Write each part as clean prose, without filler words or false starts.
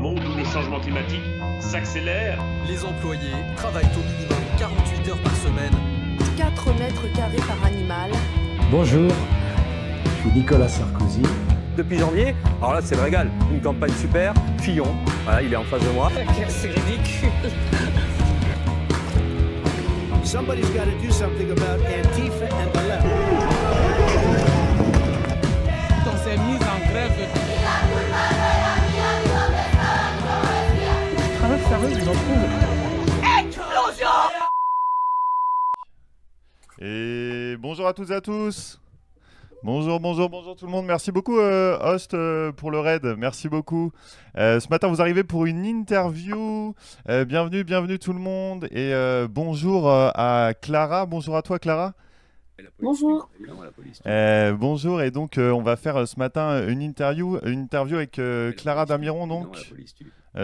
monde où le changement climatique s'accélère. Les employés travaillent au minimum 48 heures par semaine. 4 mètres carrés par animal. Bonjour, je suis Nicolas Sarkozy. Depuis janvier, alors là c'est le régal, une campagne super, Fillon, voilà, il est en face de moi. C'est ridicule. Somebody's got to do something about Antifa and the left. On s'est mis en grève. Et bonjour à toutes et à tous. Bonjour tout le monde. Merci beaucoup, Host, pour le raid. Merci beaucoup. Ce matin, vous arrivez pour une interview. Bienvenue tout le monde. Et bonjour à Clara. Bonjour à toi, Clara. Bonjour. Bonjour. Et donc, on va faire ce matin une interview avec Clara Damiron. Donc,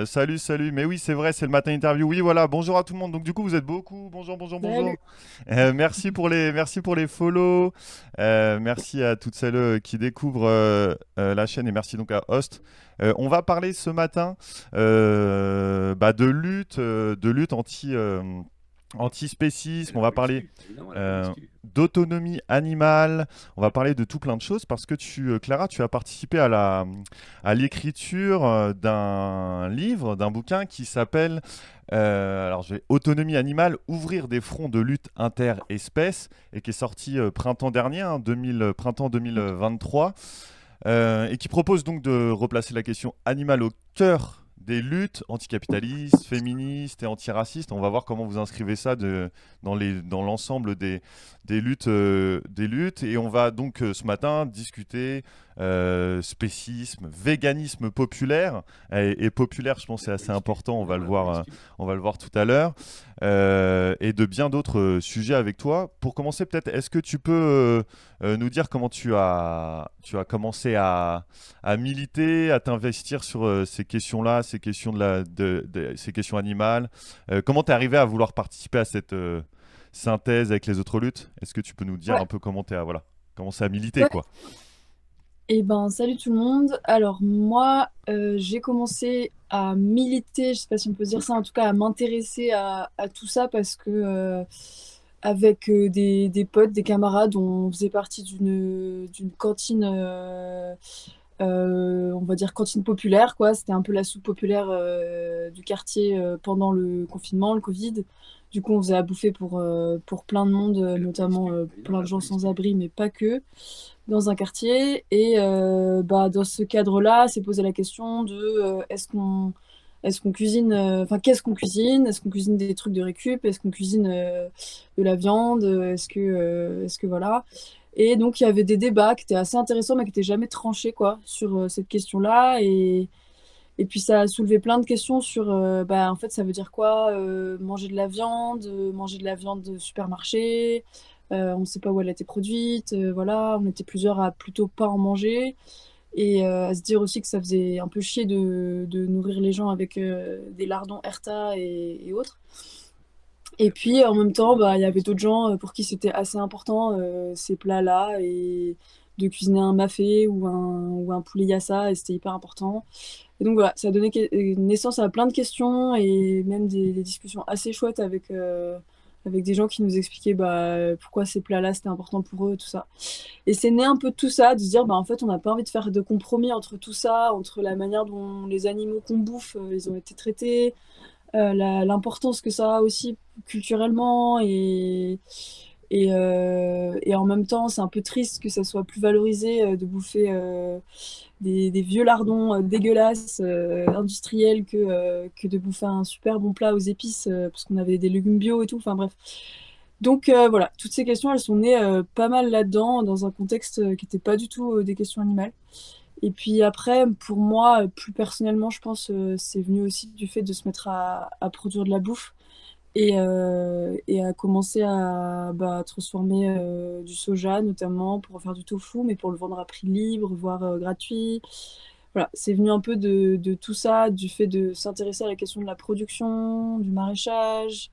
salut. Mais oui, c'est vrai, c'est le matin interview. Oui, voilà. Bonjour à tout le monde. Donc, du coup, vous êtes beaucoup. Bonjour. Merci pour les follow. Merci à toutes celles qui découvrent la chaîne et merci donc à Host. On va parler ce matin de lutte anti-spécisme. On va parler d'autonomie animale. On va parler de tout plein de choses parce que Clara, tu as participé à l'écriture d'un bouquin qui s'appelle Autonomie animale, ouvrir des fronts de lutte interespèces et qui est sorti printemps dernier, printemps 2023, et qui propose donc de replacer la question animale au cœur des luttes anticapitalistes, féministes et antiracistes. On va voir comment vous inscrivez ça dans l'ensemble des luttes. Et on va donc ce matin discuter spécisme, véganisme populaire. Et populaire, je pense, c'est assez important. On va le voir tout à l'heure. Et de bien d'autres sujets avec toi. Pour commencer, peut-être, est-ce que tu peux nous dire comment tu as commencé à militer, à t'investir sur ces questions-là, ces questions ces questions animales. Comment tu es arrivé à vouloir participer à cette synthèse avec les autres luttes? Est-ce que tu peux nous dire un peu comment tu as commencé à militer, quoi? Eh ben, salut tout le monde. Alors moi, j'ai commencé à militer, je sais pas si on peut dire ça, en tout cas à m'intéresser à tout ça parce que avec des potes, des camarades, on faisait partie d'une cantine, on va dire cantine populaire, quoi. C'était un peu la soupe populaire du quartier pendant le confinement, le Covid. Du coup, on faisait à bouffer pour plein de monde, notamment plein de gens sans abri, mais pas que, dans un quartier. Et dans ce cadre-là, s'est posé la question de est-ce qu'on cuisine, enfin qu'est-ce qu'on cuisine? Est-ce qu'on cuisine des trucs de récup? Est-ce qu'on cuisine de la viande? Est-ce que voilà. Et donc il y avait des débats qui étaient assez intéressants, mais qui n'étaient jamais tranchés quoi sur cette question-là. Et puis ça a soulevé plein de questions sur, en fait, ça veut dire quoi manger de la viande de supermarché, on ne sait pas où elle a été produite, voilà, on était plusieurs à plutôt pas en manger, et à se dire aussi que ça faisait un peu chier de nourrir les gens avec des lardons Herta et autres. Et puis en même temps, il y avait d'autres gens pour qui c'était assez important ces plats-là, et de cuisiner un mafé ou un poulet yassa, et c'était hyper important. Et donc voilà, ça a donné naissance à plein de questions et même des discussions assez chouettes avec des gens qui nous expliquaient pourquoi ces plats-là c'était important pour eux, tout ça. Et c'est né un peu de tout ça, de se dire en fait on n'a pas envie de faire de compromis entre tout ça, entre la manière dont les animaux qu'on bouffe, ils ont été traités, l'importance que ça a aussi culturellement et en même temps, c'est un peu triste que ça soit plus valorisé de bouffer des vieux lardons dégueulasses, industriels, que de bouffer un super bon plat aux épices, parce qu'on avait des légumes bio et tout, enfin bref. Donc voilà, toutes ces questions, elles sont nées pas mal là-dedans, dans un contexte qui n'était pas du tout des questions animales. Et puis après, pour moi, plus personnellement, je pense c'est venu aussi du fait de se mettre à produire de la bouffe et à commencer à transformer du soja notamment pour en faire du tofu, mais pour le vendre à prix libre, voire gratuit. Voilà, c'est venu un peu de tout ça, du fait de s'intéresser à la question de la production, du maraîchage,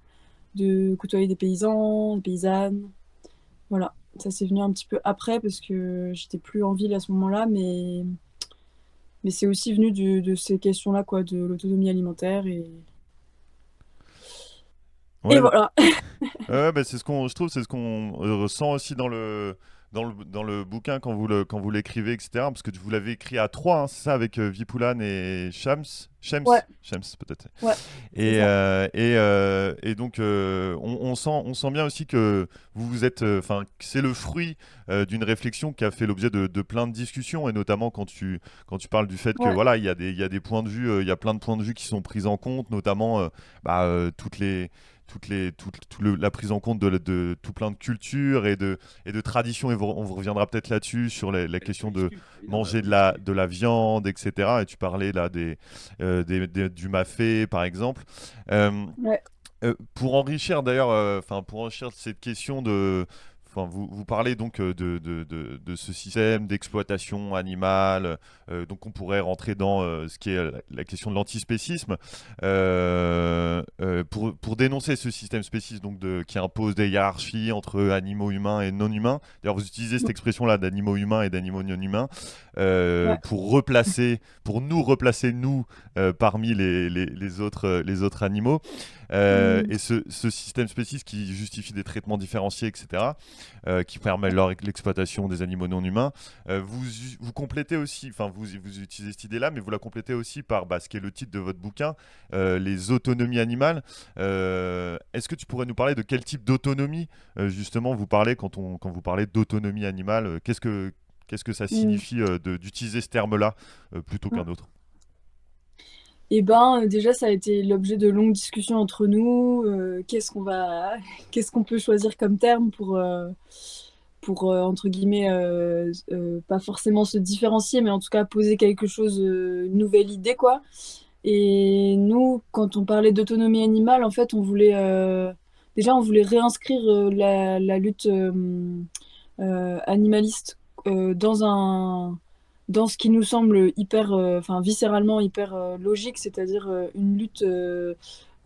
de côtoyer des paysans, des paysannes. Voilà, ça c'est venu un petit peu après parce que j'étais plus en ville à ce moment-là, mais c'est aussi venu de ces questions-là, quoi, de l'autonomie alimentaire Ouais, et voilà. ouais, bah, je trouve, c'est ce qu'on ressent aussi dans le bouquin quand vous l'écrivez, etc. Parce que vous l'avez écrit à trois, hein, c'est ça, avec Vipulan et Ouais, Shams peut-être. ouais, c'est ça. Et donc, on sent bien aussi que vous êtes, enfin, que c'est le fruit d'une réflexion qui a fait l'objet de plein de discussions, et notamment quand tu parles du fait que Ouais. voilà, il y a des points de vue, il y a plein de points de vue qui sont pris en compte, notamment la prise en compte de tout plein de cultures et de traditions, et on vous reviendra peut-être là-dessus sur la question de manger de la viande, etc. Et tu parlais là du mafé, par exemple. Euh, Ouais. pour enrichir d'ailleurs, pour enrichir cette question de, vous parlez donc de ce système d'exploitation animale, donc on pourrait rentrer dans ce qui est la question de l'antispécisme, pour dénoncer ce système spéciste donc qui impose des hiérarchies entre animaux humains et non humains. D'ailleurs, vous utilisez cette expression-là d'animaux humains et d'animaux non humains Ouais. pour nous replacer nous parmi les autres animaux. Mm. Et ce système spéciste qui justifie des traitements différenciés, etc., qui permet l'exploitation des animaux non humains. Vous complétez aussi, vous utilisez cette idée-là, mais vous la complétez aussi par ce qui est le titre de votre bouquin, les autonomies animales. Est-ce que tu pourrais nous parler de quel type d'autonomie, justement, vous parlez quand vous parlez d'autonomie animale? Qu'est-ce que ça Mm. signifie d'utiliser ce terme-là plutôt qu'un autre? Et ben, déjà, ça a été l'objet de longues discussions entre nous. Qu'est-ce qu'on peut choisir comme terme pour entre guillemets, pas forcément se différencier, mais en tout cas poser quelque chose, une nouvelle idée, quoi. Et nous, quand on parlait d'autonomie animale, en fait, déjà, on voulait réinscrire la lutte animaliste dans ce qui nous semble hyper, viscéralement hyper logique, c'est-à-dire une lutte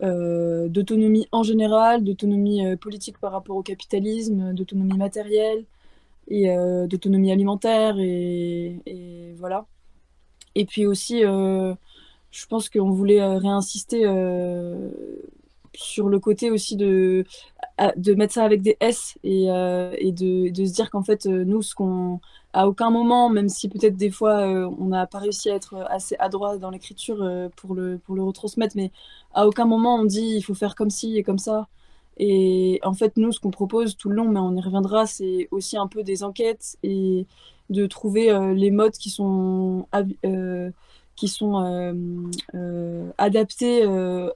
d'autonomie en général, d'autonomie politique par rapport au capitalisme, d'autonomie matérielle et d'autonomie alimentaire et voilà. Et puis aussi, je pense qu'on voulait réinsister sur le côté aussi de mettre ça avec des S et de se dire qu'en fait, nous, à aucun moment, même si peut-être des fois on n'a pas réussi à être assez adroit dans l'écriture pour le retransmettre, mais à aucun moment on dit il faut faire comme ci et comme ça. Et en fait, nous, ce qu'on propose tout le long, mais on y reviendra, c'est aussi un peu des enquêtes et de trouver les modes qui sont adaptés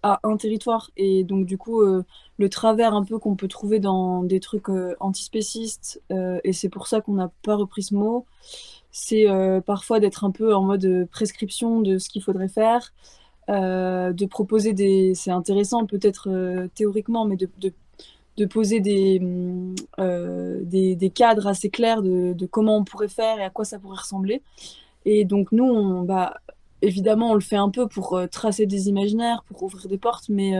à un territoire. Et donc, du coup, le travers un peu qu'on peut trouver dans des trucs antispécistes, et c'est pour ça qu'on n'a pas repris ce mot, c'est parfois d'être un peu en mode prescription de ce qu'il faudrait faire, de proposer c'est intéressant peut-être théoriquement, mais de poser des cadres assez clairs de comment on pourrait faire et à quoi ça pourrait ressembler. Et donc nous, évidemment, on le fait un peu pour tracer des imaginaires, pour ouvrir des portes, mais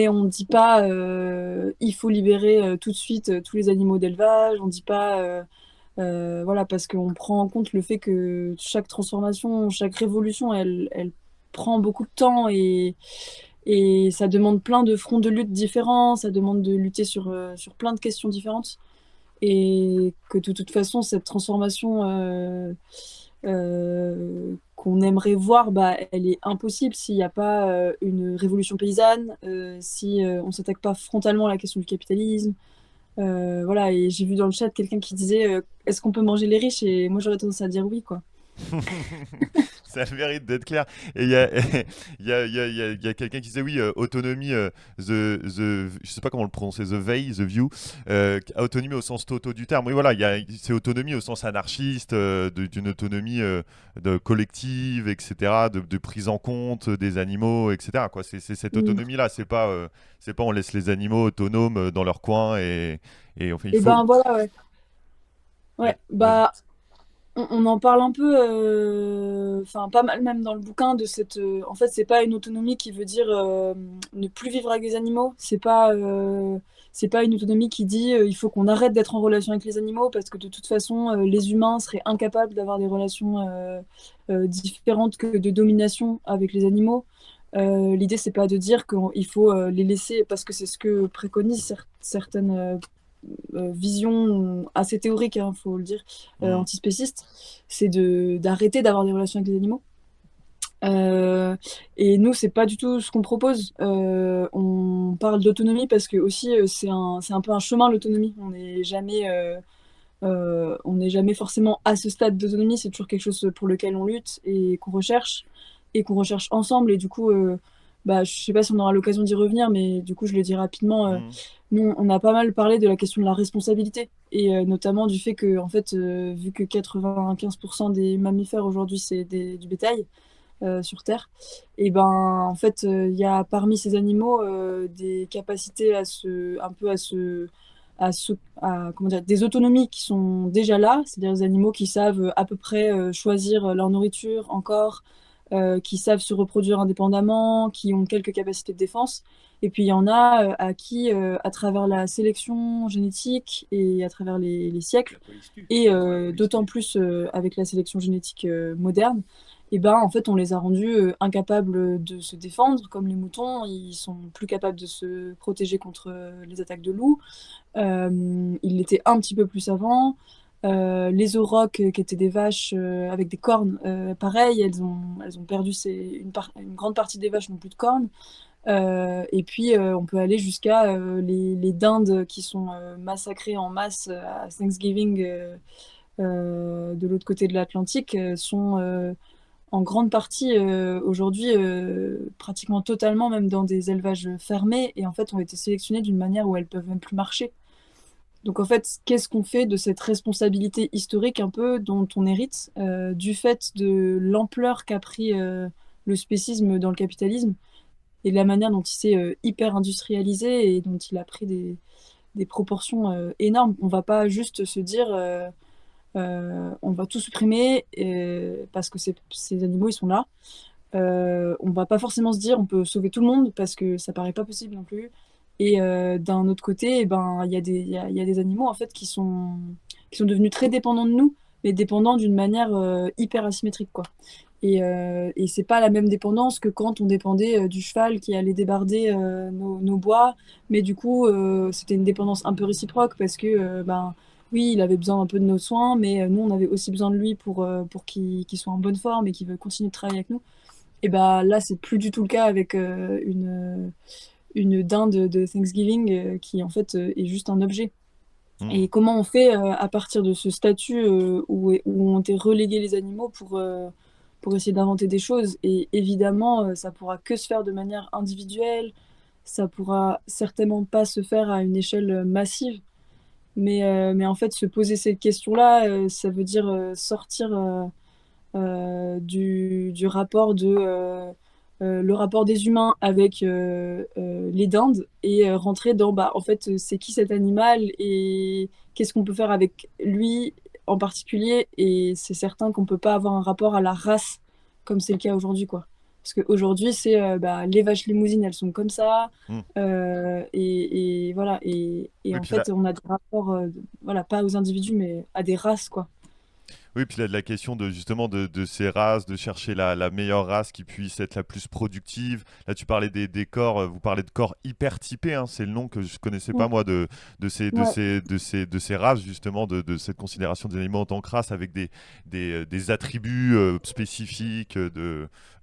on ne dit pas il faut libérer tout de suite tous les animaux d'élevage, on ne dit pas voilà, parce qu'on prend en compte le fait que chaque transformation, chaque révolution, elle prend beaucoup de temps et ça demande plein de fronts de lutte différents, ça demande de lutter sur plein de questions différentes et que de toute façon, cette transformation qu'on aimerait voir, elle est impossible s'il n'y a pas une révolution paysanne, si on ne s'attaque pas frontalement à la question du capitalisme. Voilà, et j'ai vu dans le chat quelqu'un qui disait est-ce qu'on peut manger les riches? Et moi j'aurais tendance à dire oui, quoi. Ça mérite d'être clair. Et il y a, il y a quelqu'un qui disait oui, autonomie, je sais pas comment le prononcer, the way, the view, autonomie au sens toto du terme. Oui, voilà, c'est autonomie au sens anarchiste, d'une autonomie de collective, etc., de prise en compte des animaux, etc., quoi. C'est cette autonomie-là, c'est pas on laisse les animaux autonomes dans leur coin et enfin, il Et faut. ben voilà, ouais. Ouais, Ouais, vas-y. On en parle un peu, enfin pas mal même dans le bouquin de cette. En fait, c'est pas une autonomie qui veut dire ne plus vivre avec des animaux. C'est pas une autonomie qui dit il faut qu'on arrête d'être en relation avec les animaux parce que de toute façon les humains seraient incapables d'avoir des relations différentes que de domination avec les animaux. L'idée c'est pas de dire qu'il faut les laisser parce que c'est ce que préconisent certaines vision assez théorique, il faut le dire, antispéciste, c'est d'arrêter d'avoir des relations avec les animaux. Et nous, c'est pas du tout ce qu'on propose. On parle d'autonomie parce que aussi c'est un peu un chemin l'autonomie. On n'est jamais forcément à ce stade d'autonomie. C'est toujours quelque chose pour lequel on lutte et qu'on recherche ensemble. Et du coup, bah, je sais pas si on aura l'occasion d'y revenir, mais du coup, je le dis rapidement. Nous, on a pas mal parlé de la question de la responsabilité et notamment du fait que, en fait, vu que 95% des mammifères aujourd'hui c'est du bétail sur Terre, et ben en fait, il y a parmi ces animaux des capacités comment dire, des autonomies qui sont déjà là, c'est-à-dire des animaux qui savent à peu près choisir leur nourriture encore, qui savent se reproduire indépendamment, qui ont quelques capacités de défense. Et puis il y en a à qui, à travers la sélection génétique et à travers les siècles, et d'autant plus avec la sélection génétique moderne, et ben en fait on les a rendus incapables de se défendre, comme les moutons, ils sont plus capables de se protéger contre les attaques de loups. Ils l'étaient un petit peu plus avant. Les aurochs, qui étaient des vaches avec des cornes, pareil, elles ont perdu une grande partie des vaches n'ont plus de cornes. Et puis on peut aller jusqu'à les dindes qui sont massacrées en masse à Thanksgiving de l'autre côté de l'Atlantique sont en grande partie aujourd'hui pratiquement totalement même dans des élevages fermés et en fait ont été sélectionnées d'une manière où elles peuvent même plus marcher. Donc en fait, qu'est-ce qu'on fait de cette responsabilité historique un peu dont on hérite du fait de l'ampleur qu'a pris le spécisme dans le capitalisme et de la manière dont il s'est hyper industrialisé et dont il a pris des proportions énormes. On va pas juste se dire on va tout supprimer parce que ces animaux ils sont là. On va pas forcément se dire on peut sauver tout le monde parce que ça paraît pas possible non plus. Et d'un autre côté, eh ben, il y a des animaux en fait qui sont devenus très dépendants de nous, mais dépendants d'une manière hyper asymétrique, quoi. Et c'est pas la même dépendance que quand on dépendait du cheval qui allait débarder nos bois, mais du coup c'était une dépendance un peu réciproque parce que ben oui, il avait besoin un peu de nos soins, mais nous on avait aussi besoin de lui pour qu'il soit en bonne forme et qu'il veuille continuer de travailler avec nous. Et ben là c'est plus du tout le cas avec une dinde de Thanksgiving qui en fait est juste un objet. Et comment on fait à partir de ce statut où ont été relégués les animaux pour essayer d'inventer des choses. Et évidemment, ça pourra que se faire de manière individuelle, ça pourra certainement pas se faire à une échelle massive. Mais en fait, se poser cette question-là, ça veut dire sortir du rapport le rapport des humains avec les dindes et rentrer dans bah en fait c'est qui cet animal et qu'est-ce qu'on peut faire avec lui en particulier, et c'est certain qu'on peut pas avoir un rapport à la race comme c'est le cas aujourd'hui, quoi, parce qu'aujourd'hui c'est bah, les vaches limousines elles sont comme ça et voilà et en fait on a des rapports voilà, pas aux individus mais à des races, quoi. Oui, puis la question de justement de ces races, de chercher la meilleure race qui puisse être la plus productive. Là, tu parlais des corps, vous parlez de corps hyper typés, hein, c'est le nom que je connaissais pas moi de ces races, justement, de cette considération des animaux en tant que race avec des attributs spécifiques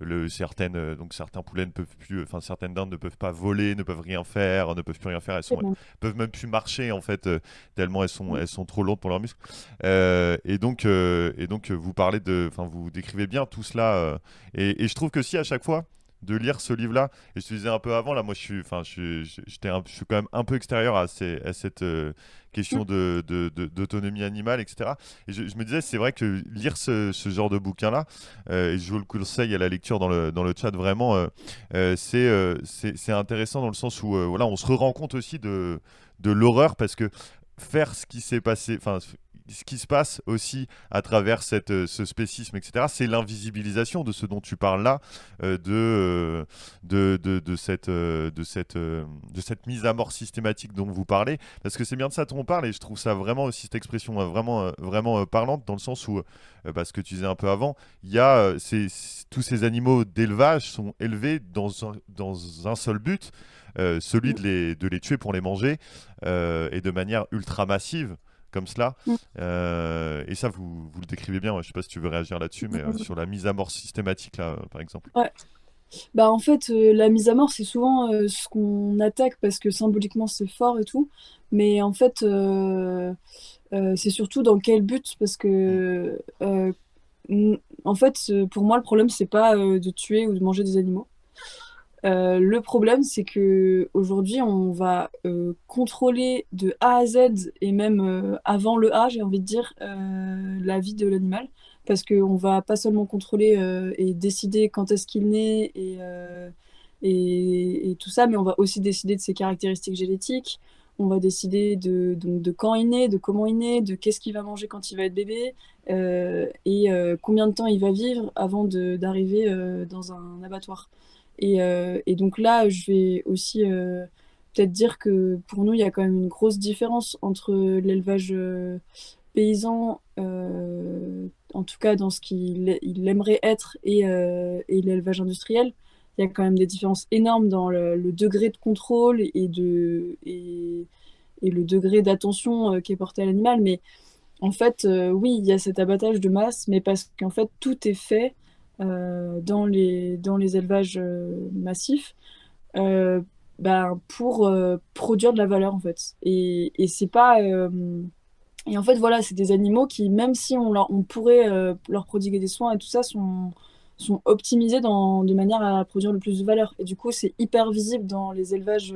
donc certains poulets ne peuvent plus, enfin certaines dindes ne peuvent pas voler, ne peuvent rien faire, ne peuvent plus rien faire, peuvent même plus marcher en fait tellement elles sont trop lourdes pour leurs muscles. Et donc vous parlez vous décrivez bien tout cela et je trouve que si à chaque fois de lire ce livre-là, et je te disais un peu avant, là moi je suis quand même un peu extérieur à cette question d'autonomie animale, etc. Et je me disais, c'est vrai que lire ce genre de bouquin-là, et je vous le conseille à la lecture dans le chat vraiment, c'est intéressant dans le sens où voilà, on se rend compte aussi de l'horreur, parce que faire ce qui s'est passé, ce qui se passe aussi à travers ce spécisme, etc., c'est l'invisibilisation de ce dont tu parles là, de cette mise à mort systématique dont vous parlez, parce que c'est bien de ça dont on parle, et je trouve ça vraiment aussi, cette expression vraiment parlante, dans le sens où, ce que tu disais un peu avant, il y a tous ces animaux d'élevage sont élevés dans un seul but, celui de les tuer pour les manger, et de manière ultra massive, comme cela. Et ça, vous le décrivez bien. Je ne sais pas si tu veux réagir là-dessus, mais sur la mise à mort systématique, là, par exemple. Ouais. Bah en fait, la mise à mort, c'est souvent ce qu'on attaque parce que symboliquement c'est fort et tout. Mais en fait, c'est surtout dans quel but? Parce que, en fait, pour moi, le problème, c'est pas de tuer ou de manger des animaux. Le problème, c'est que aujourd'hui, on va contrôler de A à Z, et même avant le A, j'ai envie de dire, la vie de l'animal. Parce qu'on va pas seulement contrôler et décider quand est-ce qu'il naît et tout ça, mais on va aussi décider de ses caractéristiques génétiques. On va décider donc de quand il naît, de comment il naît, de qu'est-ce qu'il va manger quand il va être bébé, et combien de temps il va vivre avant d'arriver dans un abattoir. Et donc là, je vais aussi peut-être dire que pour nous, il y a quand même une grosse différence entre l'élevage paysan, en tout cas dans ce qu'il aimerait être, et l'élevage industriel. Il y a quand même des différences énormes dans le degré de contrôle et le degré d'attention qui est porté à l'animal. Mais en fait, oui, il y a cet abattage de masse, mais parce qu'en fait, tout est fait dans les élevages massifs, pour produire de la valeur, en fait. Et c'est pas... et en fait, voilà, c'est des animaux qui, même si on pourrait leur prodiguer des soins et tout ça, sont optimisés de manière à produire le plus de valeur. Et du coup, c'est hyper visible dans les élevages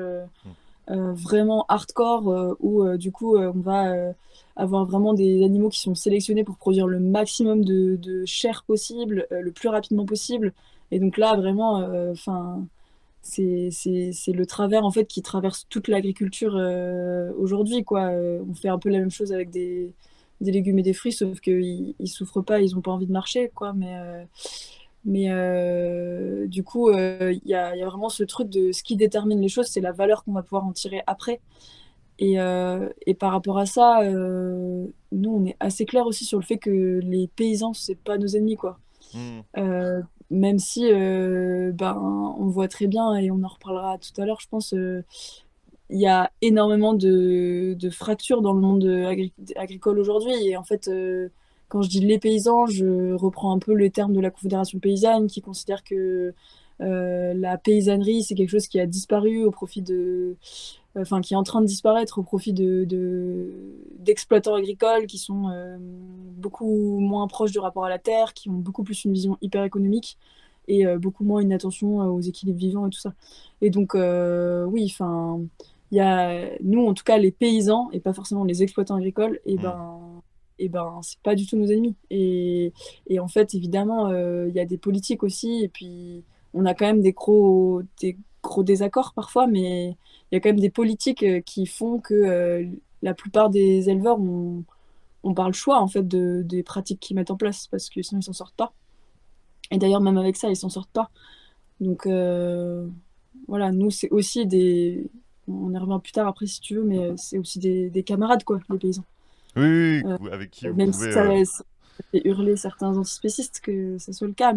vraiment hardcore, où du coup, on va avoir vraiment des animaux qui sont sélectionnés pour produire le maximum de chair possible, le plus rapidement possible. Et donc là, vraiment, c'est le travers en fait qui traverse toute l'agriculture aujourd'hui, quoi. On fait un peu la même chose avec des légumes et des fruits, sauf qu'ils souffrent pas, ils ont pas envie de marcher, quoi. Mais du coup, il y a vraiment ce truc de ce qui détermine les choses, c'est la valeur qu'on va pouvoir en tirer après. Et par rapport à ça, nous, on est assez clair aussi sur le fait que les paysans, c'est pas nos ennemis, quoi. Même si on voit très bien, et on en reparlera tout à l'heure, je pense, il y a énormément de fractures dans le monde agricole aujourd'hui. Et en fait, quand je dis les paysans, je reprends un peu les termes de la Confédération paysanne, qui considère que la paysannerie, c'est quelque chose qui a disparu au profit qui est en train de disparaître au profit d'exploitants agricoles qui sont beaucoup moins proches du rapport à la terre, qui ont beaucoup plus une vision hyper économique et beaucoup moins une attention aux équilibres vivants et tout ça. Et donc, oui, il y a, nous, en tout cas, les paysans, et pas forcément les exploitants agricoles, et c'est pas du tout nos ennemis. Et en fait, évidemment, il y a des politiques aussi, et puis on a quand même des gros désaccords parfois, mais il y a quand même des politiques qui font que la plupart des éleveurs ont pas le choix en fait des pratiques qu'ils mettent en place, parce que sinon ils s'en sortent pas. Et d'ailleurs, même avec ça, ils s'en sortent pas. Donc voilà, nous c'est aussi on y revient plus tard après si tu veux, mais c'est aussi des camarades, quoi, les paysans. Oui, avec qui vous même pouvez... si ça fait hurler certains antispécistes que ce soit le cas,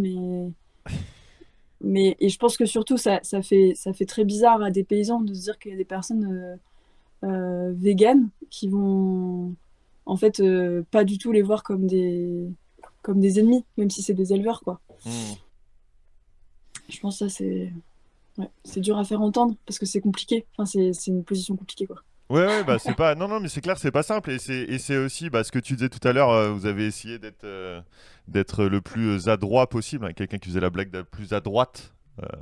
et je pense que surtout ça fait très bizarre à des paysans de se dire qu'il y a des personnes véganes qui vont en fait pas du tout les voir comme des ennemis, même si c'est des éleveurs, quoi. Je pense que ça c'est dur à faire entendre parce que c'est compliqué. Enfin, c'est une position compliquée, quoi. Ouais, c'est pas... Non, mais c'est clair, c'est pas simple. Et c'est aussi ce que tu disais tout à l'heure, vous avez essayé d'être le plus adroit possible, hein, quelqu'un qui faisait la blague la plus à droite.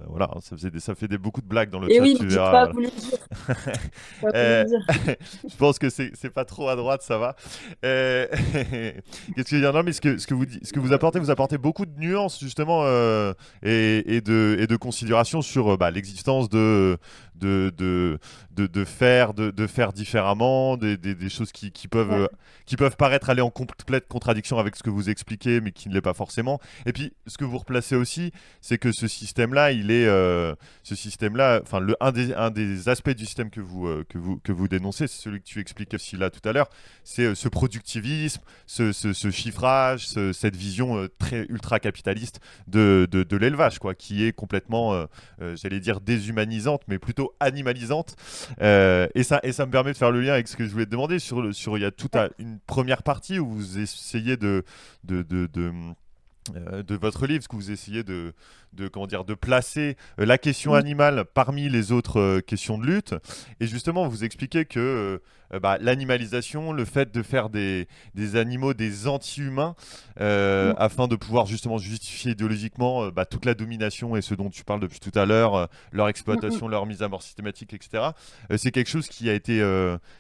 Voilà, ça fait beaucoup de blagues dans le Et chat, oui, tu mais j'ai verras. pas voulu le dire. Je pense que c'est pas trop à droite, ça va. Qu'est-ce que je veux dire? Non, mais ce que vous apportez beaucoup de nuances justement et de considération sur l'existence de de faire différemment, des choses qui peuvent paraître aller en complète contradiction avec ce que vous expliquez, mais qui ne l'est pas forcément. Et puis, ce que vous replacez aussi, c'est que ce système-là, un des aspects du système que vous dénoncez, c'est celui que tu expliquais aussi là tout à l'heure, c'est ce productivisme, ce chiffrage, cette vision très ultra-capitaliste de l'élevage, quoi, qui est complètement, j'allais dire, déshumanisante, mais plutôt animalisante. Et ça me permet de faire le lien avec ce que je voulais te demander. Il y a toute une première partie où vous essayez de votre livre, ce que vous essayez de placer la question animale parmi les autres questions de lutte. Et justement, vous expliquez que l'animalisation, le fait de faire des animaux des anti-humains, afin de pouvoir justement justifier idéologiquement toute la domination et ce dont tu parles depuis tout à l'heure, leur exploitation, leur mise à mort systématique, etc. C'est quelque chose qui a été,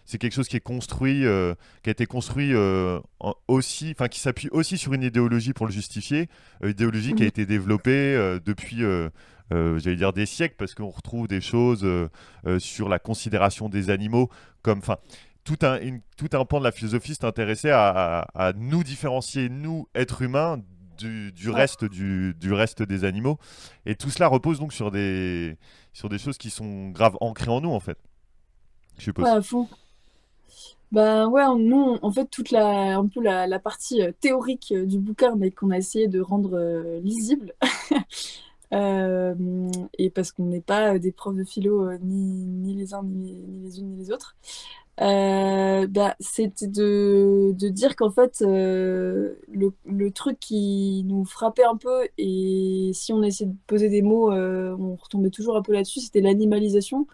c'est quelque chose qui est construit, qui a été construit aussi, enfin qui s'appuie aussi sur une idéologie pour le justifier, idéologie qui a été développée depuis, j'allais dire des siècles, parce qu'on retrouve des choses sur la considération des animaux comme, enfin, tout un pan de la philosophie s'est intéressé à nous différencier, nous, êtres humains, du reste des animaux. Et tout cela repose donc sur des choses qui sont grave ancrées en nous, en fait. Je suppose. Ouais, à fond. Bah ouais, nous, en fait, un peu la partie théorique du bouquin, mais qu'on a essayé de rendre lisible. Et parce qu'on n'est pas des profs de philo, ni les uns, ni les unes, ni les autres. C'était de dire qu'en fait, le truc qui nous frappait un peu, et si on essayait de poser des mots, on retombait toujours un peu là-dessus, c'était l'animalisation.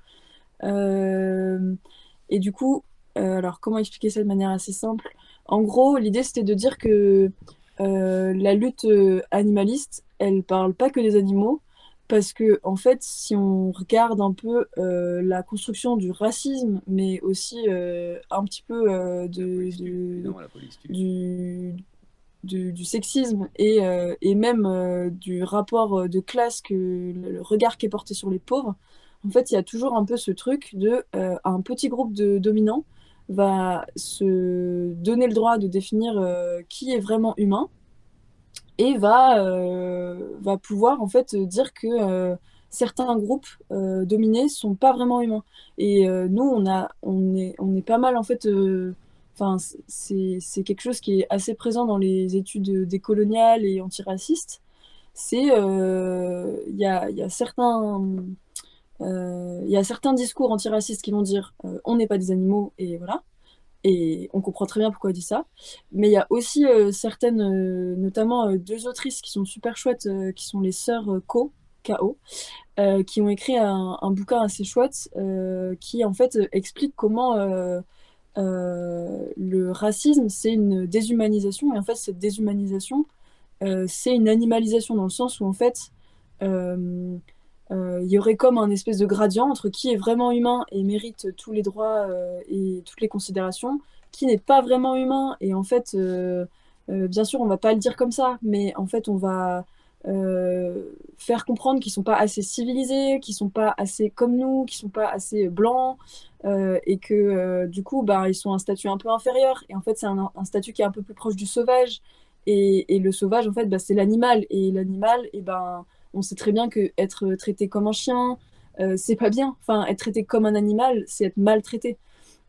Et du coup, alors comment expliquer ça de manière assez simple? En gros, l'idée c'était de dire que la lutte animaliste, elle parle pas que des animaux, parce que en fait, si on regarde un peu la construction du racisme, mais aussi un petit peu du sexisme et même du rapport de classe, le regard qui est porté sur les pauvres, en fait, il y a toujours un peu ce truc de un petit groupe de dominants va se donner le droit de définir qui est vraiment humain et va pouvoir en fait dire que certains groupes dominés sont pas vraiment humains. Et nous, on est pas mal en fait. Enfin, c'est quelque chose qui est assez présent dans les études décoloniales et antiracistes. Il y a certains discours antiracistes qui vont dire on n'est pas des animaux et voilà. Et on comprend très bien pourquoi il dit ça. Mais il y a aussi certaines, notamment deux autrices qui sont super chouettes, qui sont les sœurs Ko, qui ont écrit un bouquin assez chouette qui en fait explique comment le racisme c'est une déshumanisation. Et en fait, cette déshumanisation, c'est une animalisation dans le sens où en fait, il y aurait comme un espèce de gradient entre qui est vraiment humain et mérite tous les droits et toutes les considérations, qui n'est pas vraiment humain. Et en fait, bien sûr, on va pas le dire comme ça, mais en fait, on va faire comprendre qu'ils sont pas assez civilisés, qu'ils sont pas assez comme nous, qu'ils sont pas assez blancs, et que du coup, ils sont un statut un peu inférieur. Et en fait, c'est un statut qui est un peu plus proche du sauvage. Et le sauvage, en fait, c'est l'animal. Et l'animal, on sait très bien que être traité comme un chien, c'est pas bien. Enfin, être traité comme un animal, c'est être maltraité.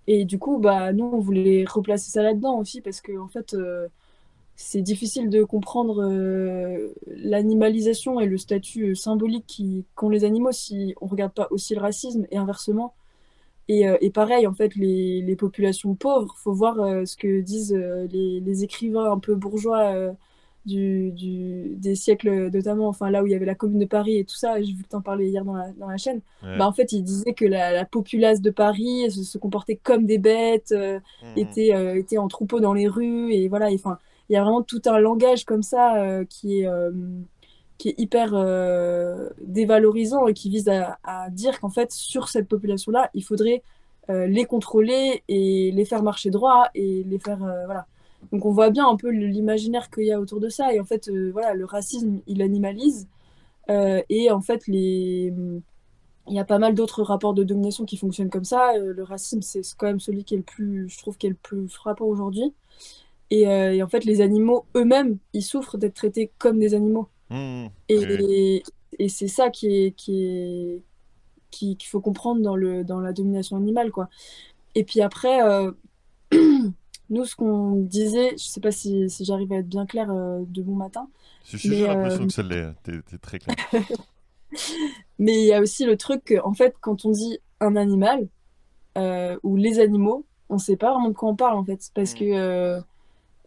Et du coup, nous, on voulait replacer ça là-dedans aussi parce que, en fait, c'est difficile de comprendre l'animalisation et le statut symbolique qu'ont les animaux si on regarde pas aussi le racisme et inversement. Et pareil, en fait, les populations pauvres, faut voir ce que disent les écrivains un peu bourgeois des siècles, notamment, enfin là où il y avait la Commune de Paris et tout ça, j'ai vu que t'en parlais hier dans la chaîne. Ouais. En fait, ils disaient que la populace de Paris se comportait comme des bêtes, était en troupeau dans les rues, et voilà. Enfin, il y a vraiment tout un langage comme ça qui est hyper dévalorisant et qui vise à dire qu'en fait, sur cette population-là, il faudrait les contrôler et les faire marcher droit et les faire... voilà. Donc on voit bien un peu l'imaginaire qu'il y a autour de ça. Et en fait, voilà, le racisme, il animalise. Et en fait, il y a pas mal d'autres rapports de domination qui fonctionnent comme ça. Le racisme, c'est quand même celui qui est le plus, je trouve, qui est le plus frappant aujourd'hui. Et en fait, les animaux eux-mêmes, ils souffrent d'être traités comme des animaux. Mmh. Et c'est ça qu'il faut comprendre dans la domination animale, quoi. Et puis après, nous, ce qu'on disait, je sais pas si j'arrive à être bien claire de bon matin, J'ai mais, l'impression que ça l'est. T'es très clair. mais il y a aussi le truc que, en fait, quand on dit un animal ou les animaux, on sait pas vraiment de quoi on parle, en fait. Parce que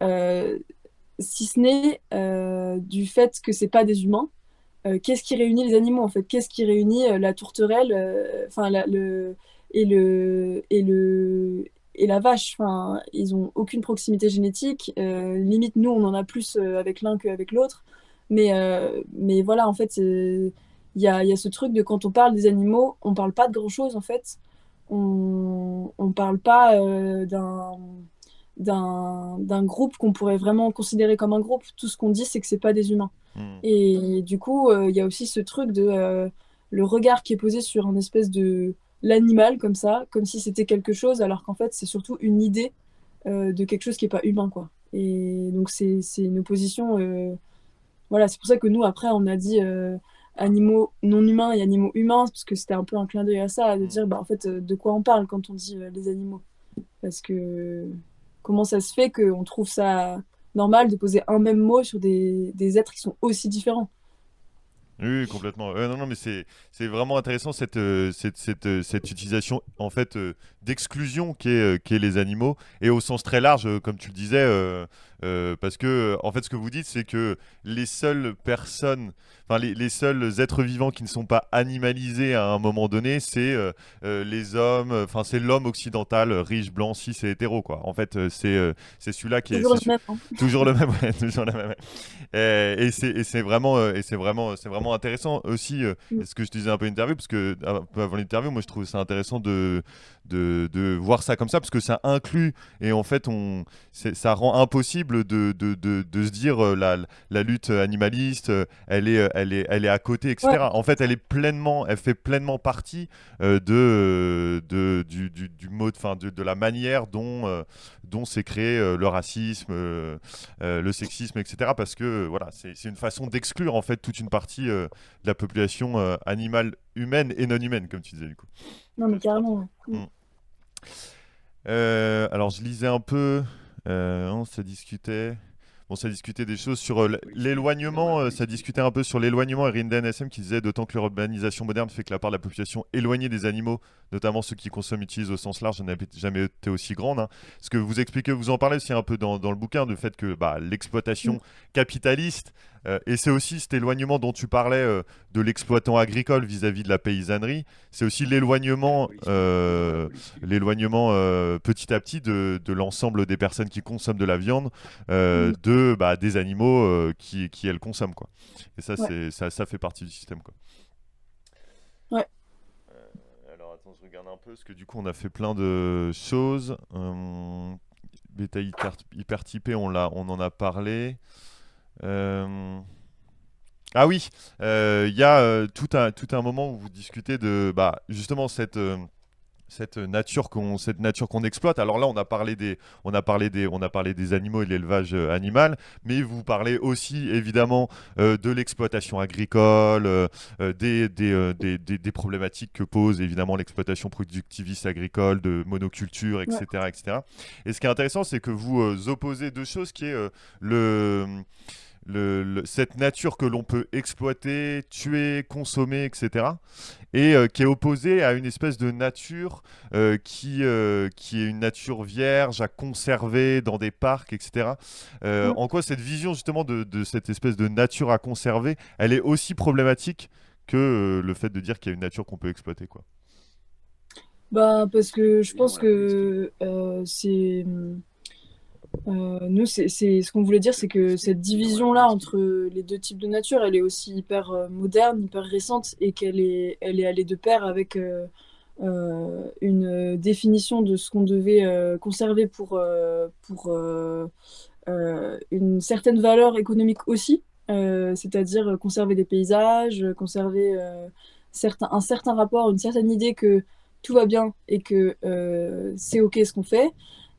euh, si ce n'est du fait que c'est pas des humains, qu'est-ce qui réunit les animaux, en fait? Qu'est-ce qui réunit la tourterelle, enfin, et le, et le, et la vache? Enfin, ils ont aucune proximité génétique. Limite, nous, on en a plus avec l'un qu'avec l'autre. Mais voilà, en fait, il y a ce truc de quand on parle des animaux, on parle pas de grand-chose, en fait. On parle pas d'un groupe qu'on pourrait vraiment considérer comme un groupe. Tout ce qu'on dit, c'est que c'est pas des humains. Mmh. Et du coup, il y a aussi ce truc de le regard qui est posé sur un espèce de l'animal comme ça, comme si c'était quelque chose, alors qu'en fait, c'est surtout une idée de quelque chose qui est pas humain, quoi. Et donc, c'est une opposition. Voilà, c'est pour ça que nous, après, on a dit animaux non humains et animaux humains, parce que c'était un peu un clin d'œil à ça, de dire, bah, en fait, de quoi on parle quand on dit les animaux. Parce que comment ça se fait qu'on trouve ça normal de poser un même mot sur des êtres qui sont aussi différents? Oui, complètement. Non, non, mais c'est vraiment intéressant cette utilisation en fait d'exclusion qu'est les animaux et au sens très large, comme tu le disais, parce que en fait ce que vous dites c'est que les seules personnes, enfin les seuls êtres vivants qui ne sont pas animalisés à un moment donné, c'est les hommes, enfin c'est l'homme occidental, riche, blanc, cis et hétéro quoi. En fait c'est celui-là qui est Toujours le même, hein. toujours le même, ouais, toujours le même. C'est vraiment intéressant aussi, ce que je disais un peu interview, parce que un peu avant l'interview, moi je trouve ça intéressant de voir ça comme ça, parce que ça inclut, et en fait ça rend impossible de se dire la lutte animaliste, elle est à côté, etc. Ouais. En fait, elle fait pleinement partie du mode, enfin de la manière dont s'est créé le racisme, le sexisme, etc. Parce que voilà, c'est une façon d'exclure en fait toute une partie de la population animale, humaine et non humaine, comme tu disais du coup. Non, mais carrément. Ouais. Mm. Alors je lisais un peu, ça discutait. Bon, ça discutait des choses sur l'éloignement, ça discutait un peu sur l'éloignement, et Rinden SM qui disait d'autant que l'urbanisation moderne fait que la part de la population éloignée des animaux, notamment ceux qui consomment, utilisent au sens large, n'a jamais été aussi grande. Hein. Ce que vous expliquez, vous en parlez aussi un peu dans le bouquin, du fait que l'exploitation capitaliste, et c'est aussi cet éloignement dont tu parlais de l'exploitant agricole vis-à-vis de la paysannerie, c'est aussi l'éloignement petit à petit de l'ensemble des personnes qui consomment de la viande, des animaux qui elles consomment quoi. Et ça ça fait partie du système quoi. Ouais. Alors attends, je regarde un peu parce que du coup on a fait plein de choses. Bêta hyper typé, on en a parlé. Ah oui, il y a tout un moment où vous discutez de justement cette nature qu'on exploite. Alors là, on a parlé des animaux et de l'élevage animal, mais vous parlez aussi évidemment de l'exploitation agricole, des problématiques que pose évidemment l'exploitation productiviste agricole, de monoculture, etc., Ouais. etc. Et ce qui est intéressant, c'est que vous opposez deux choses, qui est cette nature que l'on peut exploiter, tuer, consommer, etc. Et qui est opposée à une espèce de nature qui est une nature vierge à conserver dans des parcs, etc. En quoi cette vision justement de cette espèce de nature à conserver, elle est aussi problématique que le fait de dire qu'il y a une nature qu'on peut exploiter, quoi. Bah, parce que je pense que nous, c'est ce qu'on voulait dire, c'est que cette division-là entre les deux types de nature, elle est aussi hyper moderne, hyper récente, et elle est allée de pair avec une définition de ce qu'on devait conserver pour une certaine valeur économique aussi, c'est-à-dire conserver des paysages, conserver un certain rapport, une certaine idée que tout va bien et que c'est OK ce qu'on fait,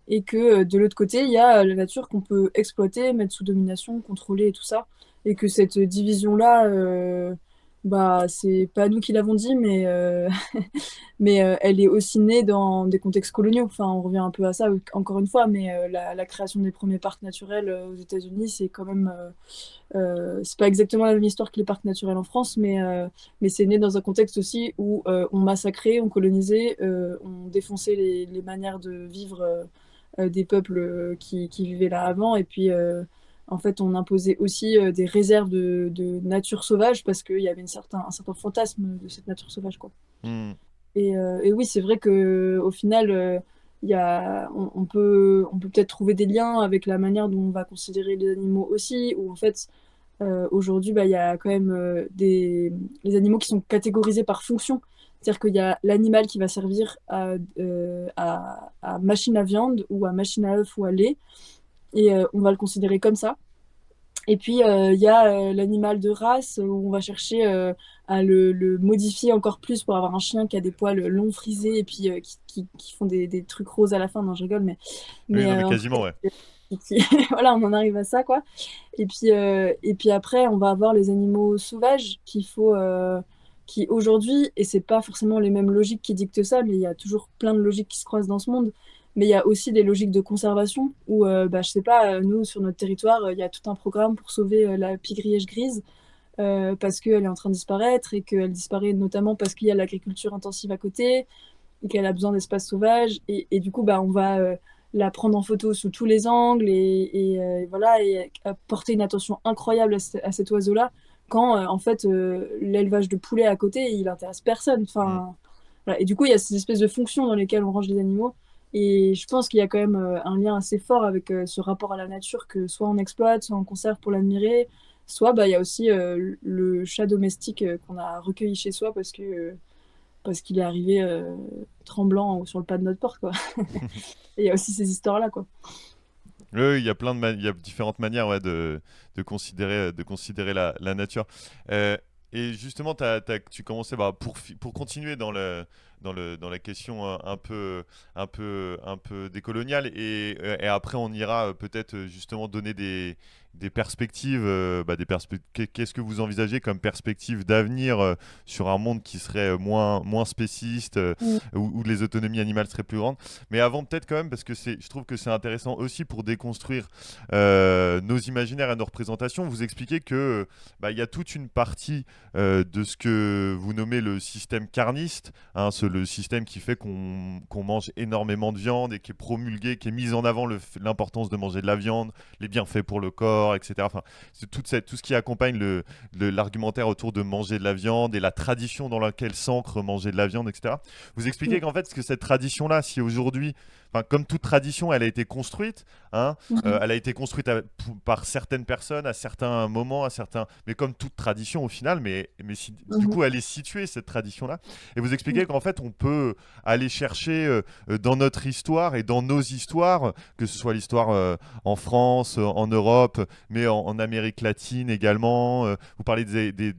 et que de l'autre côté, il y a la nature qu'on peut exploiter, mettre sous domination, contrôler et tout ça, et que cette division-là, bah, c'est pas nous qui l'avons dit, mais, mais elle est aussi née dans des contextes coloniaux. Enfin, on revient un peu à ça encore une fois, mais la création des premiers parcs naturels aux États-Unis, c'est quand même, c'est pas exactement la même histoire que les parcs naturels en France, mais c'est né dans un contexte aussi où on massacrait, on colonisait, on défonçait les manières de vivre des peuples qui vivaient là avant, et puis en fait on imposait aussi des réserves de nature sauvage parce qu'il y avait un certain fantasme de cette nature sauvage, quoi. Hmm. Et oui, c'est vrai que au final, on peut peut-être trouver des liens avec la manière dont on va considérer les animaux aussi, où en fait, aujourd'hui, bah, il y a quand même les animaux qui sont catégorisés par fonction. C'est-à-dire qu'il y a l'animal qui va servir à machine à viande ou à machine à œufs ou à lait, et on va le considérer comme ça. Et puis, il y a l'animal de race où on va chercher à le modifier encore plus pour avoir un chien qui a des poils longs frisés et puis qui font des trucs roses à la fin. Non, je rigole, Oui, mais non, mais en quasiment, fait, ouais. voilà, on en arrive à ça, quoi. Et puis après, on va avoir les animaux sauvages qui aujourd'hui, et c'est pas forcément les mêmes logiques qui dictent ça, mais il y a toujours plein de logiques qui se croisent dans ce monde. Mais il y a aussi des logiques de conservation où, bah, je sais pas, nous, sur notre territoire, il y a tout un programme pour sauver la pie-grièche grise parce qu'elle est en train de disparaître et qu'elle disparaît notamment parce qu'il y a l'agriculture intensive à côté et qu'elle a besoin d'espace sauvage. Et du coup, bah, on va la prendre en photo sous tous les angles et voilà, et porter une attention incroyable à cet oiseau-là quand, en fait, l'élevage de poulets à côté, il intéresse personne. Enfin, voilà. Et du coup, il y a ces espèces de fonctions dans lesquelles on range les animaux. Et je pense qu'il y a quand même un lien assez fort avec ce rapport à la nature que soit on exploite, soit on conserve pour l'admirer, soit bah, il y a aussi le chat domestique qu'on a recueilli chez soi parce qu'il est arrivé tremblant sur le pas de notre porte, quoi. Et il y a aussi ces histoires-là, quoi. Oui, il y a il y a différentes manières, ouais, de considérer la nature. Et justement, tu commençais, bah, pour continuer dans la question un peu décoloniale, et après on ira peut-être justement donner des perspectives, qu'est-ce que vous envisagez comme perspective d'avenir sur un monde qui serait moins spéciste, où les autonomies animales seraient plus grandes. Mais avant, peut-être quand même, parce que je trouve que c'est intéressant aussi pour déconstruire nos imaginaires et nos représentations, vous expliquez que bah, y a toute une partie de ce que vous nommez le système carniste, hein, le système qui fait qu'on mange énormément de viande et qui est promulgué, qui est mis en avant l'importance de manger de la viande, les bienfaits pour le corps, etc. Enfin, c'est tout ce qui accompagne l'argumentaire autour de manger de la viande et la tradition dans laquelle s'ancre manger de la viande, etc. Vous expliquez qu'en fait, que cette tradition-là, si aujourd'hui, comme toute tradition, elle a été construite, hein, elle a été construite par certaines personnes à certains moments, mais comme toute tradition au final, mais du coup, elle est située, cette tradition-là. Et vous expliquez qu'en fait, on peut aller chercher dans notre histoire et dans nos histoires, que ce soit l'histoire en France, en Europe, mais en Amérique latine également. Vous parlez des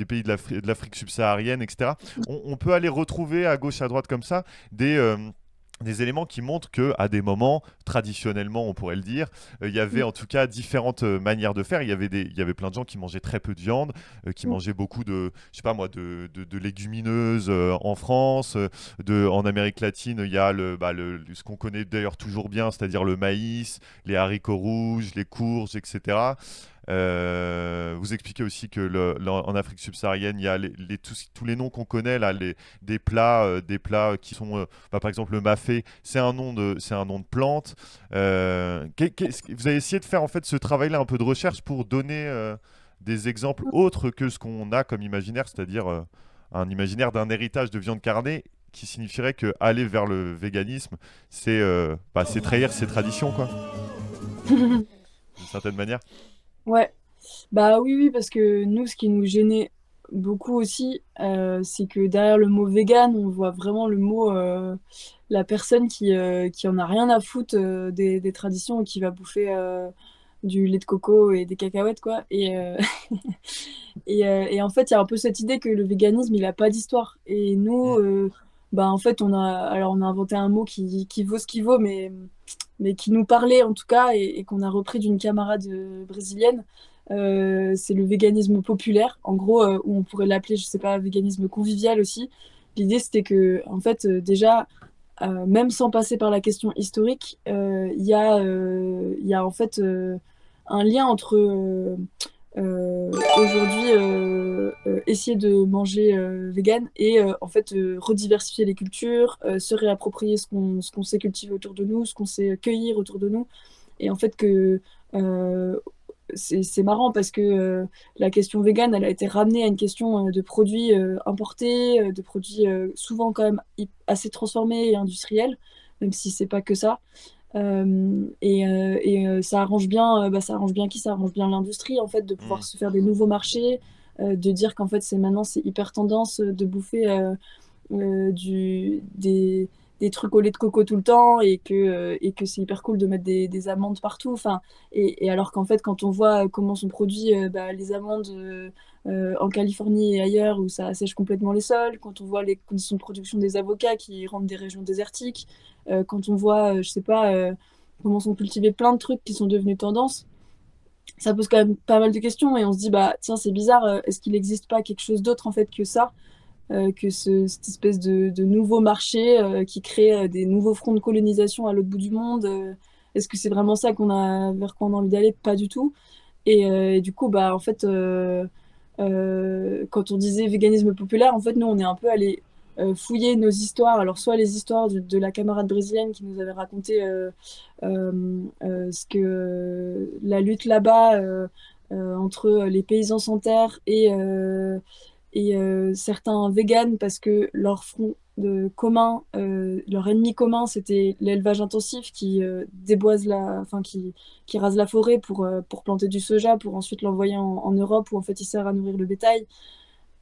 pays de l'Afrique subsaharienne, etc. On peut aller retrouver à gauche, à droite comme ça des éléments qui montrent qu'à des moments, traditionnellement, on pourrait le dire, il y avait en tout cas différentes manières de faire. Il y avait plein de gens qui mangeaient très peu de viande, qui mangeaient beaucoup de, je sais pas moi, de légumineuses en France. En Amérique latine, il y a ce qu'on connaît d'ailleurs toujours bien, c'est-à-dire le maïs, les haricots rouges, les courges, etc. Vous expliquez aussi que en Afrique subsaharienne, il y a tous les noms qu'on connaît là, des plats qui sont, par exemple le mafé, c'est un nom de plante. Vous avez essayé de faire en fait ce travail-là un peu de recherche pour donner des exemples autres que ce qu'on a comme imaginaire, c'est-à-dire un imaginaire d'un héritage de viande carnée qui signifierait que aller vers le véganisme, c'est trahir ses traditions, quoi, d'une certaine manière. Ouais, bah oui, parce que nous, ce qui nous gênait beaucoup aussi, c'est que derrière le mot vegan, on voit vraiment le mot, la personne qui en a rien à foutre des traditions et qui va bouffer du lait de coco et des cacahuètes, quoi. Et en fait, il y a un peu cette idée que le véganisme, il a pas d'histoire. Et nous, bah, en fait, on a inventé un mot qui vaut ce qu'il vaut, mais qui nous parlait en tout cas, et qu'on a repris d'une camarade brésilienne. C'est le véganisme populaire, en gros, où on pourrait l'appeler, je sais pas, véganisme convivial aussi. L'idée, c'était que, en fait, déjà, même sans passer par la question historique, il y a en fait un lien entre aujourd'hui essayer de manger vegan et en fait rediversifier les cultures, se réapproprier ce qu'on sait cultiver autour de nous, ce qu'on sait cueillir autour de nous. Et en fait que euh, c'est marrant parce que la question vegan, elle a été ramenée à une question de produits importés, de produits souvent quand même assez transformés et industriels, même si c'est pas que ça. Ça arrange bien, ça arrange bien qui? Ça arrange bien l'industrie en fait de pouvoir se faire des nouveaux marchés, de dire qu'en fait c'est hyper tendance de bouffer des trucs au lait de coco tout le temps et que c'est hyper cool de mettre des amandes partout. Enfin, et alors qu'en fait, quand on voit comment sont produits les amandes en Californie et ailleurs où ça assèche complètement les sols, quand on voit les conditions de production des avocats qui rendent des régions désertiques, quand on voit, je sais pas, comment sont cultivés plein de trucs qui sont devenus tendance, ça pose quand même pas mal de questions et on se dit, bah tiens, c'est bizarre, est-ce qu'il n'existe pas quelque chose d'autre en fait que ça? Que cette espèce de nouveau marché qui crée des nouveaux fronts de colonisation à l'autre bout du monde. Est-ce que c'est vraiment ça vers quoi on a envie d'aller? Pas du tout. Et du coup, bah, en fait, quand on disait véganisme populaire, en fait, nous, on est un peu allé fouiller nos histoires. Alors, soit les histoires de la camarade brésilienne qui nous avait raconté ce que la lutte là-bas entre les paysans sans terre et certains véganes parce que leur front commun, leur ennemi commun, c'était l'élevage intensif qui déboise qui rase la forêt pour planter du soja, pour ensuite l'envoyer en Europe où en fait il sert à nourrir le bétail.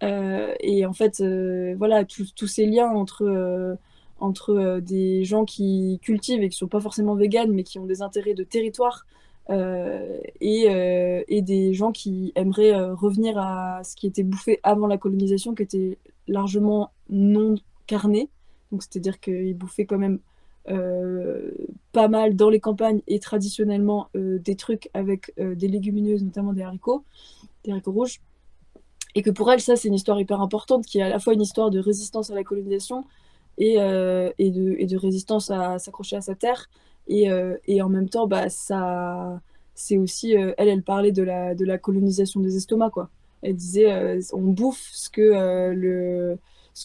Et en fait, voilà, tous ces liens entre des gens qui cultivent et qui sont pas forcément véganes, mais qui ont des intérêts de territoire, et des gens qui aimeraient revenir à ce qui était bouffé avant la colonisation, qui était largement non carné. Donc, c'est-à-dire qu'ils bouffaient quand même pas mal dans les campagnes et traditionnellement des trucs avec des légumineuses, notamment des haricots rouges. Et que pour elle, ça, c'est une histoire hyper importante, qui est à la fois une histoire de résistance à la colonisation et de résistance à s'accrocher à sa terre. Et en même temps, bah, ça, c'est aussi, elle parlait de la colonisation des estomacs, quoi. Elle disait, on bouffe ce que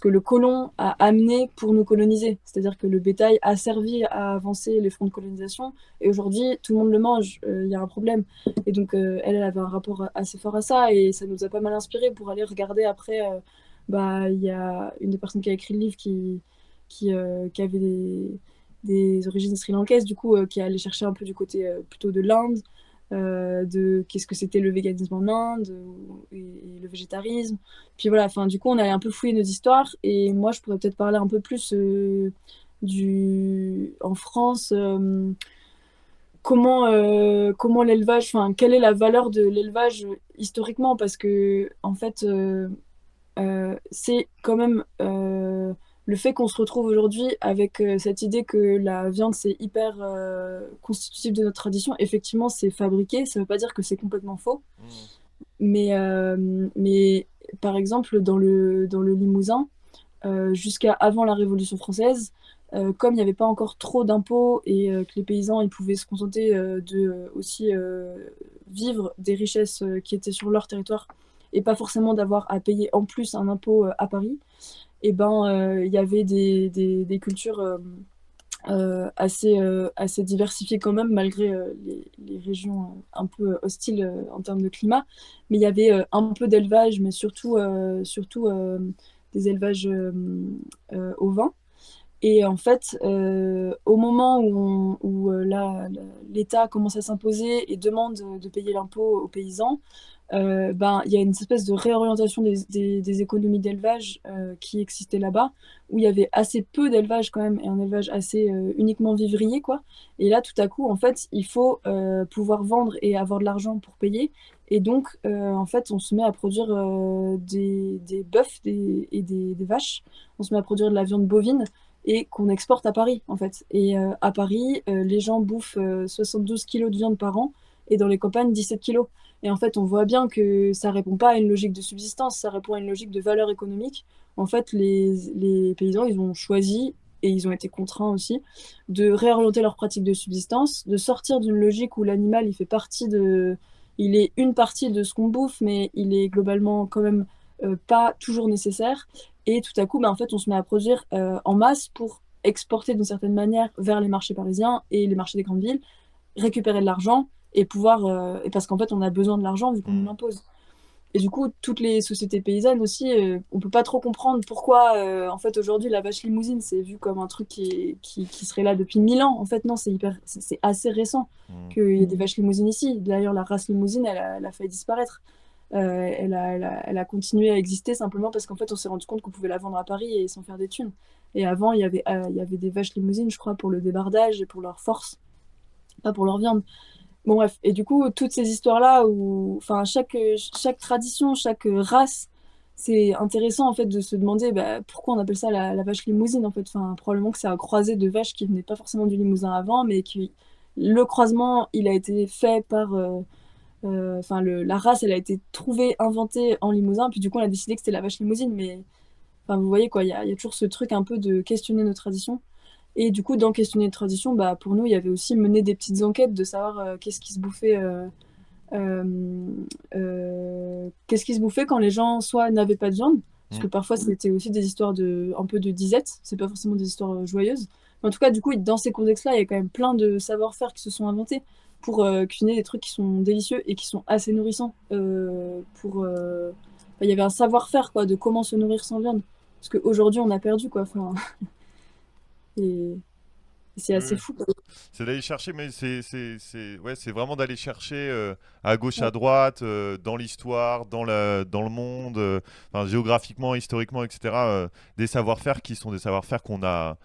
le colon a amené pour nous coloniser. C'est-à-dire que le bétail a servi à avancer les fronts de colonisation, et aujourd'hui, tout le monde le mange, il y a un problème. Et donc, elle avait un rapport assez fort à ça, et ça nous a pas mal inspiré pour aller regarder après. Bah, il y a une des personnes qui a écrit le livre qui avait des origines sri-lankaises, du coup, qui est allée chercher un peu du côté plutôt de l'Inde, de qu'est-ce que c'était le véganisme en Inde et le végétarisme. Puis voilà, enfin, du coup, on allait un peu fouiller nos histoires, et moi, je pourrais peut-être parler un peu plus en France, comment l'élevage, enfin, quelle est la valeur de l'élevage historiquement, parce que, en fait, c'est quand même le fait qu'on se retrouve aujourd'hui avec cette idée que la viande, c'est hyper constitutif de notre tradition. Effectivement, c'est fabriqué, ça ne veut pas dire que c'est complètement faux. Mais par exemple, dans le Limousin, jusqu'à avant la Révolution française, comme il n'y avait pas encore trop d'impôts et que les paysans ils pouvaient se contenter de aussi vivre des richesses qui étaient sur leur territoire et pas forcément d'avoir à payer en plus un impôt à Paris, et ben il y avait des cultures assez diversifiées quand même, malgré les régions un peu hostiles en termes de climat. Mais il y avait un peu d'élevage, mais surtout des élevages ovins. Et en fait, au moment où l'État commence à s'imposer et demande de payer l'impôt aux paysans, ben, il y a une espèce de réorientation des économies d'élevage qui existait là-bas, où il y avait assez peu d'élevage quand même, et un élevage assez uniquement vivrier, quoi. Et là, tout à coup, en fait, il faut pouvoir vendre et avoir de l'argent pour payer. Et donc, en fait, on se met à produire des bœufs des vaches. On se met à produire de la viande bovine et qu'on exporte à Paris, en fait. Et à Paris, les gens bouffent 72 kilos de viande par an et dans les campagnes, 17 kilos. Et en fait, on voit bien que ça répond pas à une logique de subsistance, ça répond à une logique de valeur économique. En fait, les paysans, ils ont choisi, et ils ont été contraints aussi, de réorienter leurs pratiques de subsistance, de sortir d'une logique où l'animal, il est une partie de ce qu'on bouffe, mais il est globalement quand même pas toujours nécessaire. Et tout à coup, bah, en fait, on se met à produire en masse pour exporter d'une certaine manière vers les marchés parisiens et les marchés des grandes villes, récupérer de l'argent et pouvoir, et parce qu'en fait, on a besoin de l'argent vu qu'on nous l'impose. Et du coup, toutes les sociétés paysannes aussi, on peut pas trop comprendre pourquoi, en fait, aujourd'hui, la vache limousine, c'est vu comme un truc qui serait là depuis 1000 ans. En fait, non, c'est assez récent qu'il y ait des vaches limousines ici. D'ailleurs, la race limousine, elle a failli disparaître. Elle a continué à exister simplement parce qu'en fait, on s'est rendu compte qu'on pouvait la vendre à Paris et s'en faire des thunes. Et avant, il y avait des vaches limousines, je crois, pour le débardage et pour leur force, pas pour leur viande. Bon, bref. Et du coup, toutes ces histoires-là, où, enfin, chaque tradition, chaque race, c'est intéressant, en fait, de se demander bah, pourquoi on appelle ça la vache limousine, en fait. Enfin, probablement que c'est un croisé de vaches qui venaient pas forcément du Limousin avant, mais le croisement, il a été fait par... enfin, la race, elle a été trouvée, inventée en Limousin, puis du coup, on a décidé que c'était la vache limousine, mais... Enfin, vous voyez, quoi, il y a toujours ce truc un peu de questionner nos traditions. Et du coup, dans questionner les traditions, bah, pour nous, il y avait aussi mener des petites enquêtes de savoir qu'est-ce qui se bouffait, qu'est-ce qui se bouffait quand les gens soit n'avaient pas de viande, parce que parfois c'était aussi des histoires un peu de disette, c'est pas forcément des histoires joyeuses. Mais en tout cas, du coup, dans ces contextes-là, il y a quand même plein de savoir-faire qui se sont inventés pour cuisiner des trucs qui sont délicieux et qui sont assez nourrissants. Il y avait un savoir-faire quoi, de comment se nourrir sans viande. Parce qu'aujourd'hui, on a perdu, quoi. Enfin, et c'est assez fou, quoi. C'est d'aller chercher, mais ouais, c'est vraiment d'aller chercher à gauche, à droite, dans l'histoire, dans le monde, enfin, géographiquement, historiquement, etc. Des savoir-faire qui sont des savoir-faire qu'on a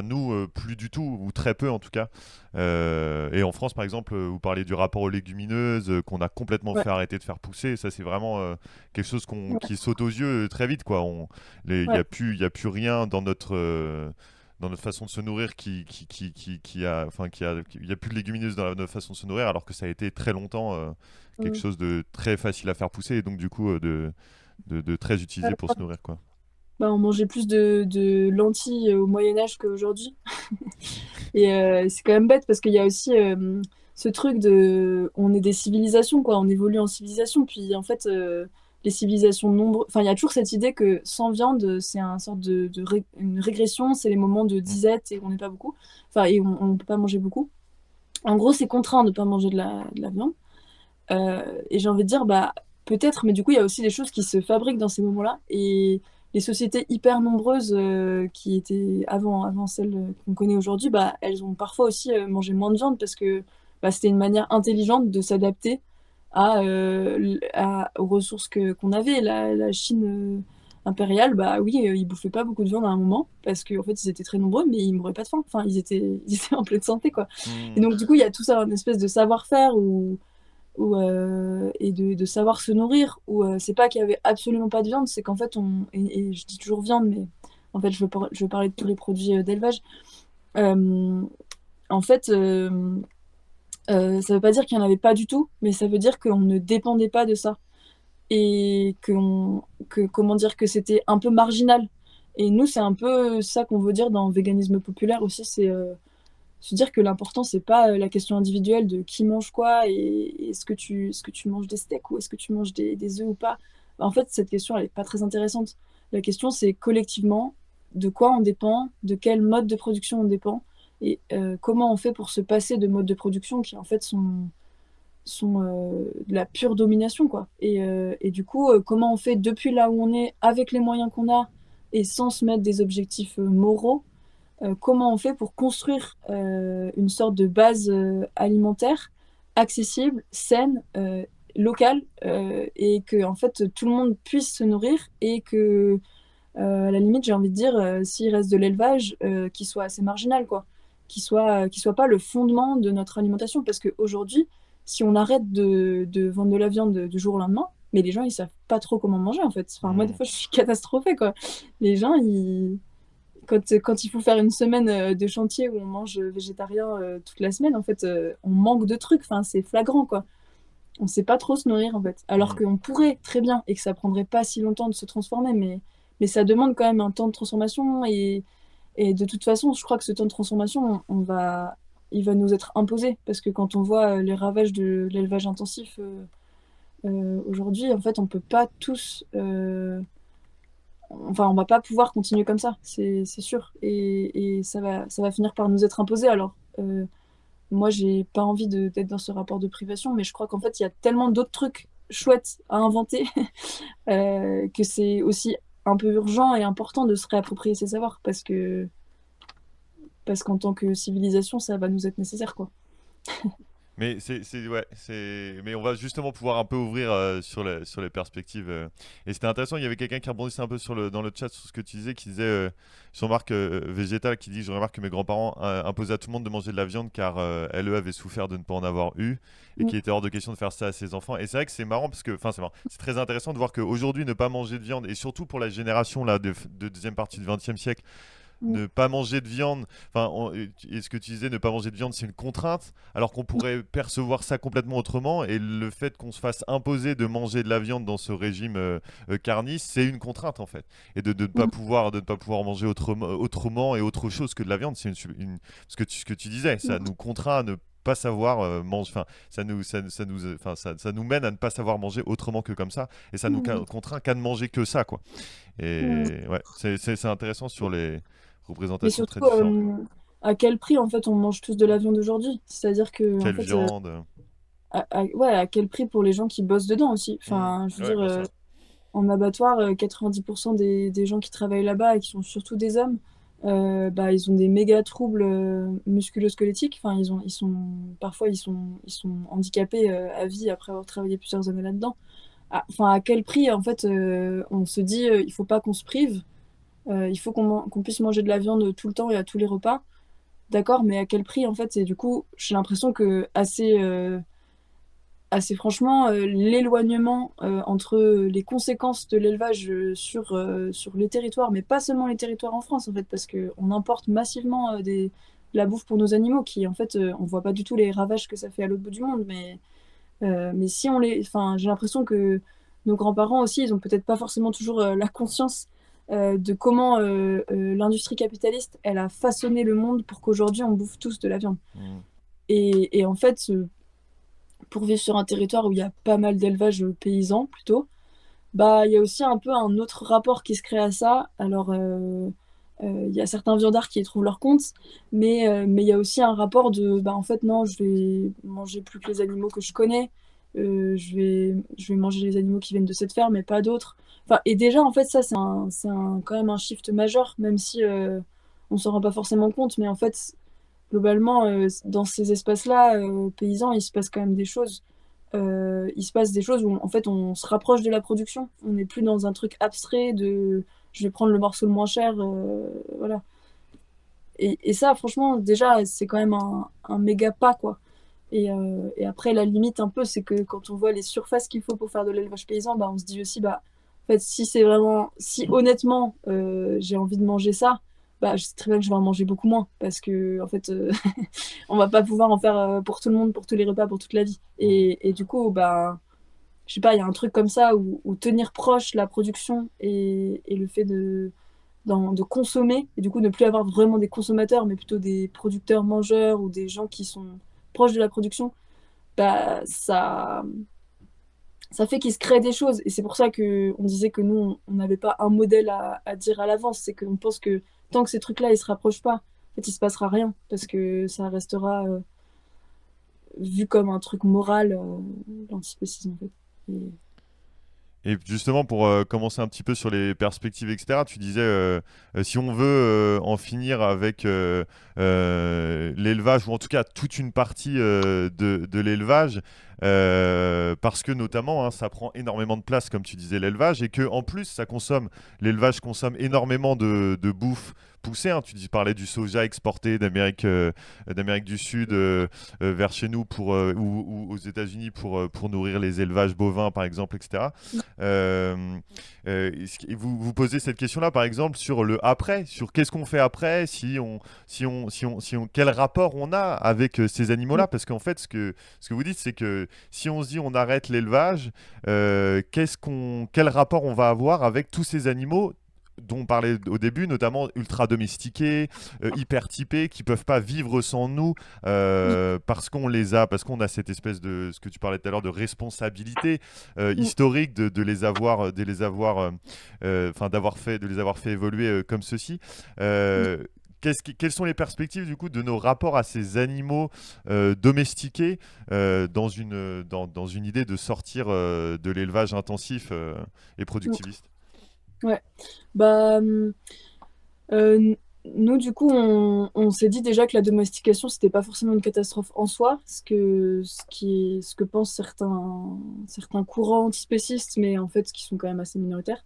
nous plus du tout, ou très peu en tout cas. Et en France, par exemple, vous parlez du rapport aux légumineuses qu'on a complètement fait arrêter de faire pousser. Ça, c'est vraiment quelque chose qui saute aux yeux très vite, quoi. Il n'y a plus rien dans notre façon de se nourrir il y a plus de légumineuses dans notre façon de se nourrir, alors que ça a été très longtemps quelque chose de très facile à faire pousser et donc du coup de très utilisé pour se nourrir, quoi. Bah, on mangeait plus de lentilles au Moyen-Âge qu'aujourd'hui. Et c'est quand même bête parce qu'il y a aussi ce truc de... On est des civilisations, quoi. On évolue en civilisation. Puis en fait, les civilisations nombreuses... Enfin, il y a toujours cette idée que sans viande, c'est une sorte une régression. C'est les moments de disette et on n'est pas beaucoup. Enfin, et on ne peut pas manger beaucoup. En gros, c'est contraint de ne pas manger de la viande. Et j'ai envie de dire, bah, peut-être, mais du coup, il y a aussi des choses qui se fabriquent dans ces moments-là. Et les sociétés hyper nombreuses qui étaient avant celles qu'on connaît aujourd'hui, bah, elles ont parfois aussi mangé moins de viande parce que bah, c'était une manière intelligente de s'adapter aux ressources qu'on avait. La Chine impériale, bah oui, ils bouffaient pas beaucoup de viande à un moment parce qu'en fait, ils étaient très nombreux, mais ils mouraient pas de faim. Enfin, ils étaient en pleine santé, quoi. Et donc, du coup, il y a tout ça, une espèce de savoir-faire et de savoir se nourrir, où c'est pas qu'il y avait absolument pas de viande, c'est qu'en fait, et je dis toujours viande, mais en fait, je veux parler de tous les produits d'élevage. En fait, ça veut pas dire qu'il y en avait pas du tout, mais ça veut dire qu'on ne dépendait pas de ça. Et comment dire, que c'était un peu marginal. Et nous, c'est un peu ça qu'on veut dire dans véganisme populaire aussi, c'est se dire que l'important, c'est pas la question individuelle de qui mange quoi et est-ce que tu manges des steaks ou est-ce que tu manges des œufs ou pas. En fait, cette question, elle est pas très intéressante. La question, c'est collectivement de quoi on dépend, de quel mode de production on dépend et comment on fait pour se passer de modes de production qui, en fait, sont de la pure domination, quoi. Et du coup, comment on fait depuis là où on est, avec les moyens qu'on a et sans se mettre des objectifs moraux, comment on fait pour construire une sorte de base alimentaire accessible, saine, locale et que en fait tout le monde puisse se nourrir et que à la limite j'ai envie de dire s'il reste de l'élevage qu'il soit assez marginal quoi, qu'il soit pas le fondement de notre alimentation parce qu'aujourd'hui si on arrête de vendre de la viande du jour au lendemain, mais les gens ils savent pas trop comment manger en fait. Enfin moi des fois je suis catastrophée quoi. Les gens ils quand il faut faire une semaine de chantier où on mange végétarien toute la semaine, en fait, on manque de trucs. Enfin, c'est flagrant, quoi. On sait pas trop se nourrir, en fait. Alors qu'on pourrait très bien et que ça prendrait pas si longtemps de se transformer, mais ça demande quand même un temps de transformation. Et de toute façon, je crois que ce temps de transformation, il va nous être imposé. Parce que quand on voit les ravages de l'élevage intensif aujourd'hui, en fait, on peut pas tous. Enfin, on va pas pouvoir continuer comme ça, c'est sûr. Et ça va finir par nous être imposé. Alors, moi, j'ai pas envie d'être dans ce rapport de privation, mais je crois qu'en fait, il y a tellement d'autres trucs chouettes à inventer que c'est aussi un peu urgent et important de se réapproprier ces savoirs parce qu'en tant que civilisation, ça va nous être nécessaire, quoi. Mais mais on va justement pouvoir un peu ouvrir sur les perspectives. Et c'était intéressant, il y avait quelqu'un qui rebondissait un peu dans le chat sur ce que tu disais, qui disait sur marque végétale, qui dit je remarque que mes grands-parents imposaient à tout le monde de manger de la viande car elles eux avaient souffert de ne pas en avoir eu et qu'il était hors de question de faire ça à ses enfants. Et c'est vrai que c'est marrant parce que, enfin c'est marrant, c'est très intéressant de voir qu'aujourd'hui ne pas manger de viande et surtout pour la génération là de deuxième partie du XXe siècle. Ne pas manger de viande, et ce que tu disais, ne pas manger de viande, c'est une contrainte, alors qu'on pourrait percevoir ça complètement autrement. Et le fait qu'on se fasse imposer de manger de la viande dans ce régime carniste, c'est une contrainte en fait. Et de ne pas pouvoir manger autrement et autre chose que de la viande, c'est ce que tu disais, ça nous contraint à ne pas savoir manger, ça nous mène à ne pas savoir manger autrement que comme ça, et ça nous contraint qu'à ne manger que ça, quoi. Et ouais, c'est intéressant sur les représentations surtout, très différentes. à quel prix en fait on mange tous de la viande aujourd'hui? C'est-à-dire que Quelle en fait, viande ouais, à quel prix pour les gens qui bossent dedans aussi? Enfin, je veux Ouais, dire, bien sûr. en abattoir, 90% des gens qui travaillent là-bas et qui sont surtout des hommes, bah, ils ont des méga troubles musculo-squelettiques. Enfin, parfois ils sont handicapés à vie après avoir travaillé plusieurs années là-dedans. Enfin, à quel prix en fait on se dit il faut pas qu'on se prive, il faut qu'on puisse manger de la viande tout le temps et à tous les repas. D'accord, mais à quel prix en fait? Et du coup, j'ai l'impression que assez franchement, l'éloignement entre les conséquences de l'élevage sur les territoires, mais pas seulement les territoires en France en fait, parce qu'on importe massivement de la bouffe pour nos animaux qui en fait, on voit pas du tout les ravages que ça fait à l'autre bout du monde, mais si enfin, j'ai l'impression que nos grands-parents aussi, ils ont peut-être pas forcément toujours la conscience de comment l'industrie capitaliste, elle a façonné le monde pour qu'aujourd'hui on bouffe tous de la viande. Et en fait, pour vivre sur un territoire où il y a pas mal d'élevage paysan plutôt, bah il y a aussi un peu un autre rapport qui se crée à ça. Alors il y a certains viandards qui y trouvent leur compte, mais il y a aussi un rapport de bah en fait non, je vais manger plus que les animaux que je connais. Je vais manger les animaux qui viennent de cette ferme et pas d'autres. Enfin, et déjà en fait ça quand même un shift majeur, même si on s'en rend pas forcément compte, mais en fait globalement, dans ces espaces-là, paysans, il se passe quand même des choses. Il se passe des choses où, en fait, on se rapproche de la production. On n'est plus dans un truc abstrait de je vais prendre le morceau le moins cher, voilà. Et ça, franchement, déjà, c'est quand même un méga pas, quoi. Et après, la limite, un peu, c'est que quand on voit les surfaces qu'il faut pour faire de l'élevage paysan, bah, on se dit aussi, bah, en fait, si honnêtement, j'ai envie de manger ça, bah, je sais très bien que je vais en manger beaucoup moins parce que en fait on va pas pouvoir en faire pour tout le monde, pour tous les repas, pour toute la vie. Et du coup, bah, je sais pas, il y a un truc comme ça où tenir proche la production et le fait de consommer, et du coup ne plus avoir vraiment des consommateurs, mais plutôt des producteurs, mangeurs ou des gens qui sont proches de la production, bah, ça fait qu'il se crée des choses. Et c'est pour ça qu'on disait que nous, on n'avait pas un modèle à dire à l'avance. C'est qu'on pense que tant que ces trucs-là, ils se rapprochent pas, en fait, il se passera rien. Parce que ça restera vu comme un truc moral, l'antispécisme, en fait. Et justement, pour commencer un petit peu sur les perspectives, etc., tu disais, si on veut en finir avec l'élevage, ou en tout cas toute une partie de l'élevage, parce que notamment, hein, ça prend énormément de place, comme tu disais, l'élevage, et que en plus, l'élevage consomme énormément de bouffe poussée. Hein. Parlais du soja exporté d'Amérique du Sud vers chez nous ou aux États-Unis pour nourrir les élevages bovins, par exemple, etc. Vous posez cette question-là, par exemple, sur le après, sur qu'est-ce qu'on fait après, quel rapport on a avec ces animaux-là, parce qu'en fait, ce que vous dites, c'est que si on se dit on arrête l'élevage, quel rapport on va avoir avec tous ces animaux dont on parlait au début, notamment ultra domestiqués, hyper typés, qui peuvent pas vivre sans nous parce qu'on a cette espèce de, ce que tu parlais tout à l'heure, de responsabilité historique de les avoir fait évoluer comme ceci. Quelles sont les perspectives du coup de nos rapports à ces animaux domestiqués dans une idée de sortir de l'élevage intensif et productiviste? Ouais, bah, nous, du coup, on s'est dit déjà que la domestication, c'était pas forcément une catastrophe en soi, ce que pensent certains courants antispécistes, mais en fait, qui sont quand même assez minoritaires.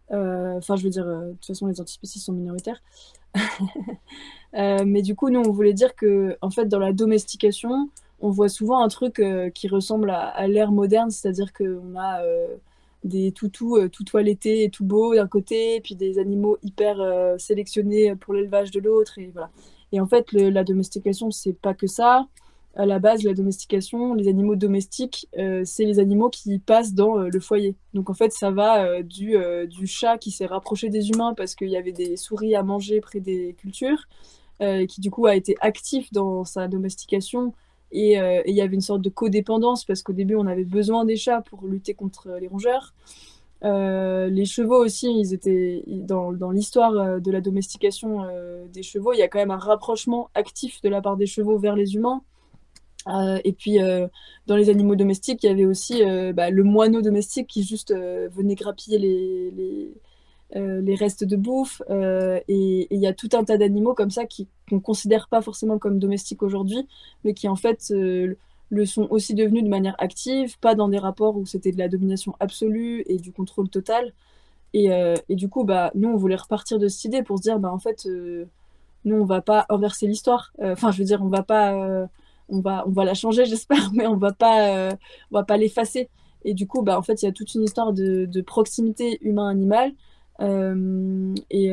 Enfin, je veux dire, de toute façon, les antispécistes sont minoritaires. Mais du coup, nous, on voulait dire que, en fait, dans la domestication, on voit souvent un truc qui ressemble à l'ère moderne, c'est-à-dire qu'on a des toutous tout toilettés et tout beaux d'un côté, et puis des animaux hyper sélectionnés pour l'élevage de l'autre, et voilà. Et en fait, la domestication, c'est pas que ça. À la base, la domestication, les animaux domestiques, c'est les animaux qui passent dans le foyer. Donc en fait, ça va du chat qui s'est rapproché des humains parce qu'il y avait des souris à manger près des cultures, qui du coup a été actif dans sa domestication. Et il y avait une sorte de codépendance parce qu'au début, on avait besoin des chats pour lutter contre les rongeurs. Les chevaux aussi, ils étaient dans l'histoire de la domestication des chevaux, il y a quand même un rapprochement actif de la part des chevaux vers les humains. Et puis, dans les animaux domestiques, il y avait aussi le moineau domestique qui juste venait grappiller les restes de bouffe. Et il y a tout un tas d'animaux comme ça qu'on ne considère pas forcément comme domestiques aujourd'hui, mais qui en fait le sont aussi devenus de manière active, pas dans des rapports où c'était de la domination absolue et du contrôle total. Et du coup, nous, on voulait repartir de cette idée pour se dire, en fait, nous, on va pas inverser l'histoire. Enfin, je veux dire, on va la changer, j'espère, mais on va pas l'effacer. Et du coup, en fait, il y a toute une histoire de proximité humain-animal. Et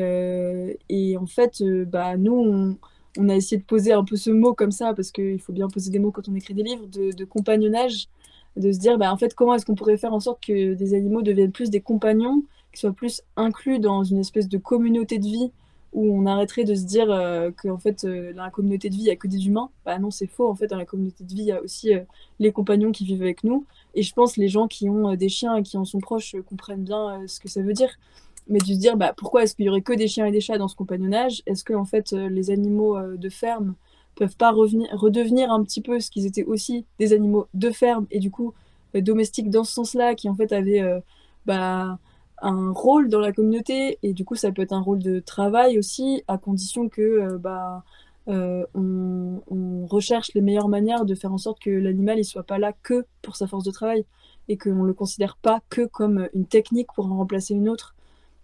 en fait, nous, on a essayé de poser un peu ce mot comme ça, parce qu'il faut bien poser des mots quand on écrit des livres, de compagnonnage, de se dire, en fait, comment est-ce qu'on pourrait faire en sorte que des animaux deviennent plus des compagnons, qu'ils soient plus inclus dans une espèce de communauté de vie, où on arrêterait de se dire que en fait, dans la communauté de vie, il n'y a que des humains. Non, c'est faux. En fait, dans la communauté de vie, il y a aussi les compagnons qui vivent avec nous. Et je pense que les gens qui ont des chiens et qui en sont proches comprennent bien ce que ça veut dire. Mais de se dire, pourquoi est-ce qu'il y aurait que des chiens et des chats dans ce compagnonnage? Est-ce que en fait, les animaux de ferme peuvent pas redevenir un petit peu ce qu'ils étaient aussi, des animaux de ferme, et du coup domestiques dans ce sens-là, qui en fait avaient un rôle dans la communauté, et du coup ça peut être un rôle de travail aussi, à condition que on recherche les meilleures manières de faire en sorte que l'animal il soit pas là que pour sa force de travail, et qu'on le considère pas que comme une technique pour en remplacer une autre,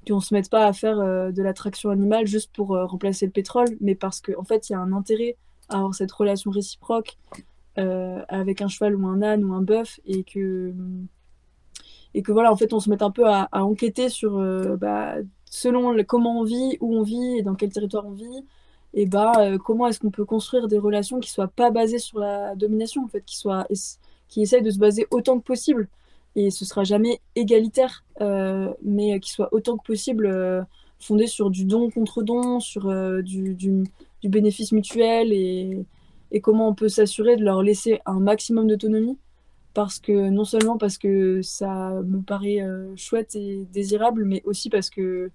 qu'on se mette pas à faire de la traction animale juste pour remplacer le pétrole, mais parce qu'en fait il y a un intérêt à avoir cette relation réciproque avec un cheval ou un âne ou un bœuf, et que voilà, en fait, on se mette un peu à enquêter sur selon comment on vit, où on vit et dans quel territoire on vit, et comment est-ce qu'on peut construire des relations qui soient pas basées sur la domination, en fait, qui essayent de se baser autant que possible. Et ce sera jamais égalitaire, mais qui soient autant que possible fondées sur du don contre don, sur du bénéfice mutuel, et comment on peut s'assurer de leur laisser un maximum d'autonomie. Parce que non seulement parce que ça me paraît chouette et désirable, mais aussi parce que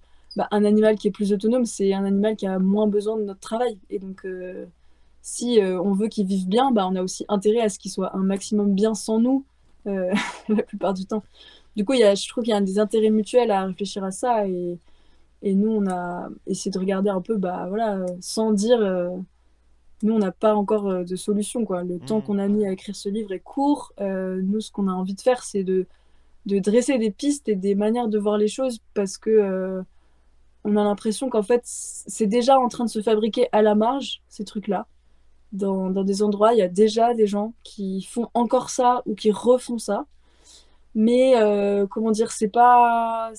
un animal qui est plus autonome, c'est un animal qui a moins besoin de notre travail. Et donc, si on veut qu'il vive bien, on a aussi intérêt à ce qu'il soit un maximum bien sans nous, la plupart du temps. Du coup, je trouve qu'il y a des intérêts mutuels à réfléchir à ça et nous, on a essayé de regarder un peu, bah voilà, sans dire, nous, on n'a pas encore de solution, quoi. Le temps qu'on a mis à écrire ce livre est court. Nous, ce qu'on a envie de faire, c'est de dresser des pistes et des manières de voir les choses parce que on a l'impression qu'en fait, c'est déjà en train de se fabriquer à la marge, ces trucs-là. Dans des endroits, il y a déjà des gens qui font encore ça ou qui refont ça. Mais comment dire, c'est pas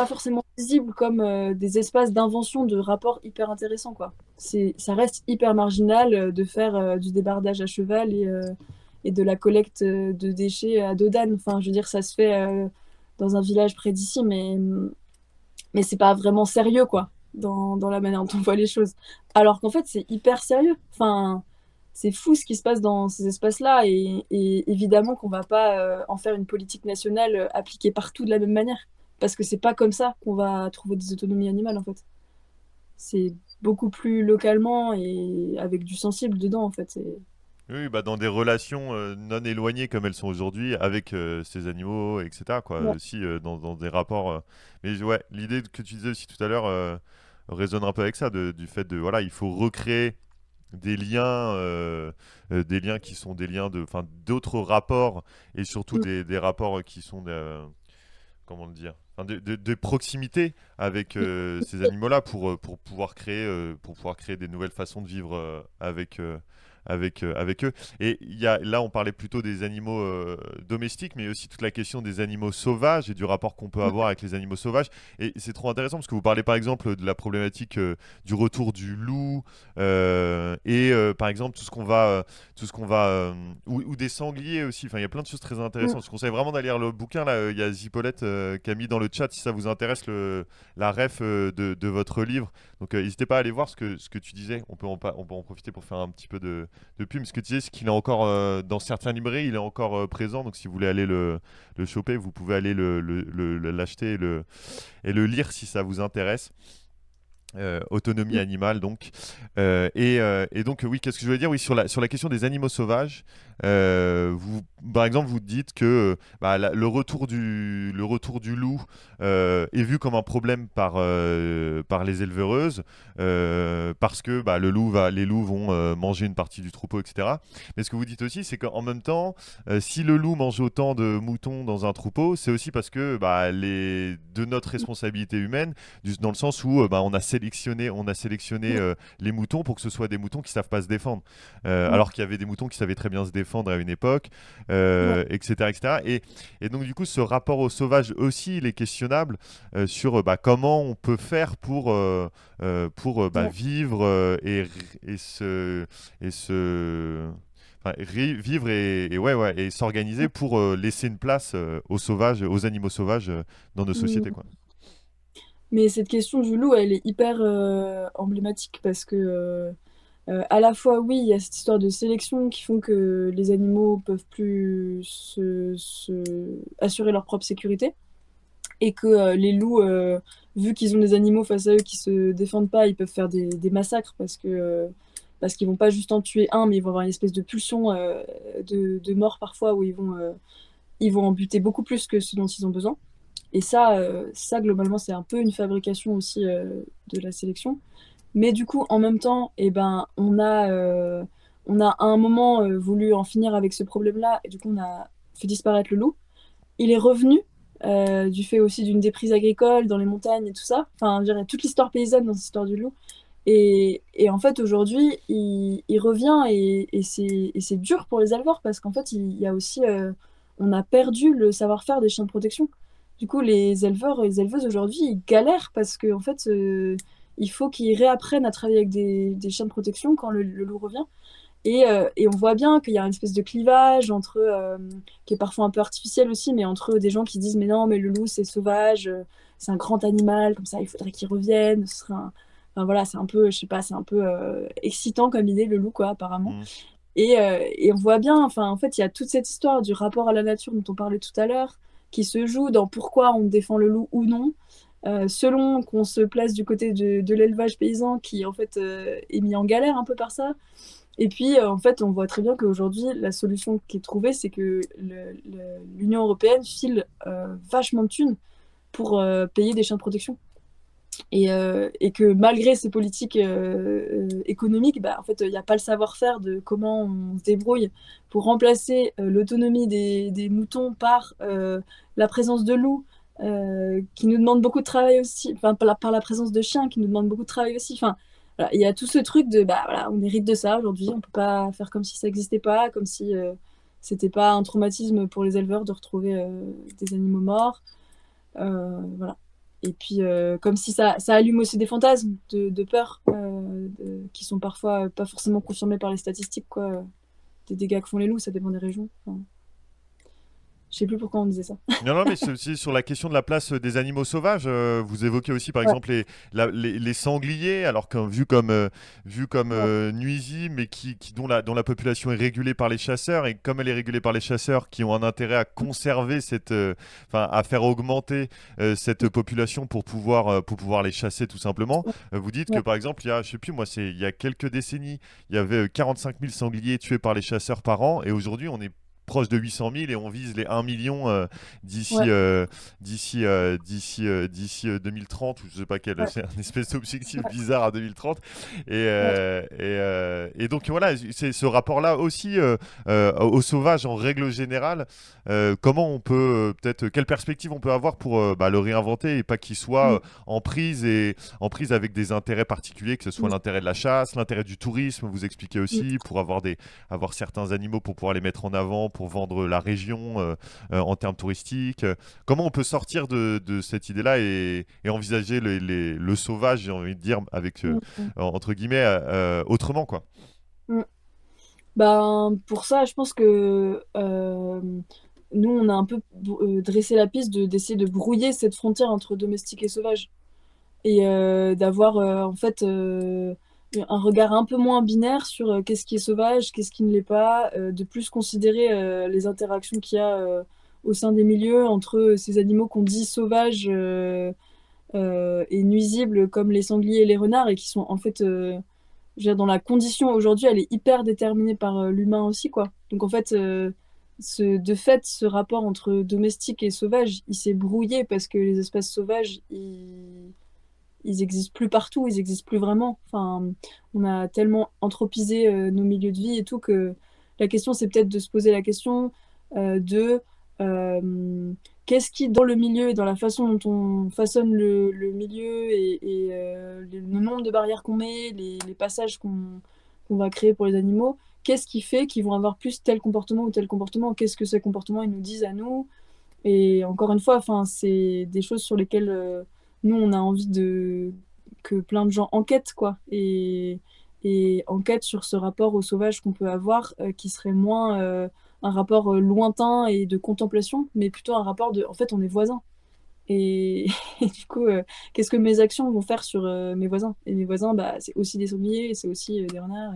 forcément visible comme des espaces d'invention de rapports hyper intéressants, quoi. Ça reste hyper marginal de faire du débardage à cheval et de la collecte de déchets à dos d'âne. Enfin, je veux dire, ça se fait dans un village près d'ici, mais c'est pas vraiment sérieux, quoi, dans la manière dont on voit les choses. Alors qu'en fait, c'est hyper sérieux. Enfin, c'est fou ce qui se passe dans ces espaces-là et évidemment qu'on va pas en faire une politique nationale appliquée partout de la même manière. Parce que c'est pas comme ça qu'on va trouver des autonomies animales, en fait. C'est beaucoup plus localement et avec du sensible dedans, en fait. Oui, bah dans des relations non éloignées comme elles sont aujourd'hui avec ces animaux, etc. Quoi. Ouais. Aussi dans des rapports. Mais ouais, l'idée que tu disais aussi tout à l'heure résonne un peu avec ça, du fait de voilà, il faut recréer des liens qui sont des liens enfin, d'autres rapports et surtout Mm. des rapports qui sont comment le dire, enfin, de proximité avec ces animaux-là pour pouvoir créer des nouvelles façons de vivre avec eux. Et là, on parlait plutôt des animaux domestiques, mais aussi toute la question des animaux sauvages et du rapport qu'on peut avoir avec les animaux sauvages. Et c'est trop intéressant parce que vous parlez par exemple de la problématique du retour du loup par exemple tout ce qu'on va ou des sangliers aussi. Enfin, il y a plein de choses très intéressantes. Je vous conseille vraiment d'aller lire le bouquin. Là, il y a Zipolette qui a mis dans le chat si ça vous intéresse la ref de votre livre. Donc, n'hésitez pas à aller voir ce que tu disais. On peut en profiter pour faire un petit peu de pub. Ce que tu disais, c'est qu'il est encore dans certaines librairies, il est encore présent. Donc, si vous voulez aller le choper, vous pouvez aller l'acheter et le lire si ça vous intéresse. Autonomie animale donc et donc oui, qu'est-ce que je voulais dire, oui, sur la question des animaux sauvages, vous par exemple vous dites que le retour du loup est vu comme un problème par les éleveuses parce que les loups vont manger une partie du troupeau, etc. Mais ce que vous dites aussi, c'est qu'en même temps si le loup mange autant de moutons dans un troupeau, c'est aussi parce que de notre responsabilité humaine, dans le sens où on a sélectionné les moutons pour que ce soit des moutons qui savent pas se défendre, alors qu'il y avait des moutons qui savaient très bien se défendre à une époque, etc. Et donc du coup, ce rapport au sauvage aussi, il est questionnable sur comment on peut faire pour vivre vivre et s'organiser pour laisser une place aux animaux sauvages dans nos sociétés, quoi. Mais cette question du loup, elle est hyper emblématique parce que à la fois, oui, il y a cette histoire de sélection qui font que les animaux peuvent plus assurer leur propre sécurité et que les loups, vu qu'ils ont des animaux face à eux qui se défendent pas, ils peuvent faire des massacres parce qu'ils vont pas juste en tuer un, mais ils vont avoir une espèce de pulsion de mort parfois où ils vont en buter beaucoup plus que ce dont ils ont besoin. Et ça, globalement, c'est un peu une fabrication aussi de la sélection. Mais du coup, en même temps, on a à un moment voulu en finir avec ce problème-là, et du coup, on a fait disparaître le loup. Il est revenu du fait aussi d'une déprise agricole dans les montagnes et tout ça. Enfin, je dirais toute l'histoire paysanne dans cette histoire du loup. Et en fait, aujourd'hui, il revient et c'est dur pour les éleveurs parce qu'en fait, il y a aussi, on a perdu le savoir-faire des chiens de protection. Du coup, les éleveurs et les éleveuses aujourd'hui, ils galèrent parce qu'en fait, il faut qu'ils réapprennent à travailler avec des chiens de protection quand le loup revient. Et on voit bien qu'il y a une espèce de clivage qui est parfois un peu artificiel aussi, mais entre des gens qui disent mais non, mais le loup c'est sauvage, c'est un grand animal, comme ça il faudrait qu'il revienne. Enfin, voilà, c'est un peu, je sais pas, c'est un peu excitant comme idée le loup, quoi, apparemment. Et on voit bien, enfin, en fait, il y a toute cette histoire du rapport à la nature dont on parlait tout à l'heure, qui se joue dans pourquoi on défend le loup ou non, selon qu'on se place du côté de l'élevage paysan qui, en fait, est mis en galère un peu par ça. Et puis, en fait, on voit très bien qu'aujourd'hui, la solution qui est trouvée, c'est que l'Union européenne file vachement de thunes pour payer des chiens de protection. Et que malgré ces politiques économiques, bah, en fait, il n'y a pas le savoir-faire de comment on se débrouille pour remplacer l'autonomie des moutons par la présence de loups, qui nous demande beaucoup de travail aussi, enfin, par la présence de chiens qui nous demande beaucoup de travail aussi. Enfin, voilà, il y a tout ce truc de, bah, voilà, on hérite de ça aujourd'hui, on ne peut pas faire comme si ça n'existait pas, comme si c'était pas un traumatisme pour les éleveurs de retrouver des animaux morts. Voilà. Et puis, comme si ça allume aussi des fantasmes de peur qui sont parfois pas forcément confirmés par les statistiques, quoi. Des dégâts que font les loups, ça dépend des régions. Enfin, je sais plus pourquoi on disait ça. Non, mais c'est aussi sur la question de la place des animaux sauvages. Vous évoquez aussi, par Ouais. exemple, les sangliers, alors que vus comme nuisibles, mais dont la population est régulée par les chasseurs. Et comme elle est régulée par les chasseurs, qui ont un intérêt à conserver à faire augmenter cette population pour pouvoir les chasser, tout simplement. Vous dites que, Ouais. par exemple, je sais plus, moi, il y a quelques décennies, il y avait 45 000 sangliers tués par les chasseurs par an. Et aujourd'hui, on est proche de 800 000 et on vise les 1 million d'ici Ouais. d'ici 2030, ou je sais pas quel, Ouais. c'est un espèce d'objectif bizarre à 2030. Et donc voilà, c'est ce rapport-là aussi au sauvage en règle générale. Comment on peut peut-être, quelle perspective on peut avoir pour le réinventer et pas qu'il soit en prise avec des intérêts particuliers, que ce soit l'intérêt de la chasse, l'intérêt du tourisme, vous expliquez aussi, pour avoir certains animaux pour pouvoir les mettre en avant, pour vendre la région en termes touristiques. Comment on peut sortir de cette idée-là et envisager le sauvage, j'ai envie de dire, avec entre guillemets autrement, quoi. Mm. Ben, pour ça, je pense que nous, on a un peu dressé la piste d'essayer de brouiller cette frontière entre domestique et sauvage. Et d'avoir en fait un regard un peu moins binaire sur qu'est-ce qui est sauvage, qu'est-ce qui ne l'est pas, de plus considérer les interactions qu'il y a au sein des milieux entre ces animaux qu'on dit sauvages et nuisibles comme les sangliers et les renards et qui sont en fait, je veux dire, dans la condition aujourd'hui, elle est hyper déterminée par l'humain aussi, quoi. Donc en fait, de fait, ce rapport entre domestique et sauvage, il s'est brouillé parce que les espèces sauvages, ils existent plus partout, ils existent plus vraiment. Enfin, on a tellement anthropisé nos milieux de vie et tout que la question, c'est peut-être de se poser la question de qu'est-ce qui, dans le milieu et dans la façon dont on façonne le milieu et le nombre de barrières qu'on met, les passages qu'on va créer pour les animaux, qu'est-ce qui fait qu'ils vont avoir plus tel comportement ou tel comportement? Qu'est-ce que ces comportements ils nous disent à nous? Et encore une fois, enfin, c'est des choses sur lesquelles nous, on a envie que plein de gens enquêtent, quoi. Et enquêtent sur ce rapport au sauvage qu'on peut avoir, qui serait moins un rapport lointain et de contemplation, mais plutôt un rapport de, en fait, on est voisins. Et, et du coup, qu'est-ce que mes actions vont faire sur mes voisins? Et mes voisins, bah, c'est aussi des sangliers, c'est aussi des renards.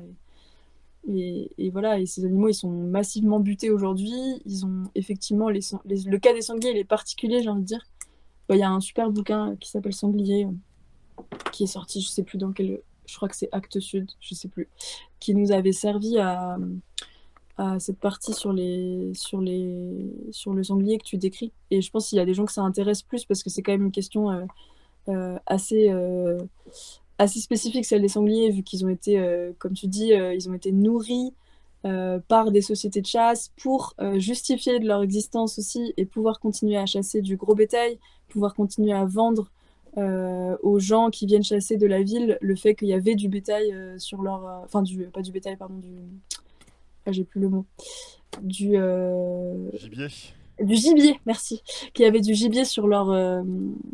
Et voilà, et ces animaux, ils sont massivement butés aujourd'hui. Ils ont effectivement, le cas des sangliers, il est particulier, j'ai envie de dire. Bah, y a un super bouquin qui s'appelle Sanglier, qui est sorti, je sais plus dans quel, je crois que c'est Actes Sud, je sais plus, qui nous avait servi à cette partie sur le sanglier que tu décris. Et je pense qu'il y a des gens que ça intéresse plus parce que c'est quand même une question assez spécifique, celle des sangliers, vu qu'ils ont été, comme tu dis, ils ont été nourris par des sociétés de chasse pour justifier de leur existence aussi et pouvoir continuer à chasser du gros bétail, pouvoir continuer à vendre aux gens qui viennent chasser de la ville le fait qu'il y avait du bétail sur leur... Enfin, pas du bétail, pardon, ah, j'ai plus le mot. Gibier. Du gibier, merci. Qu'il y avait du gibier sur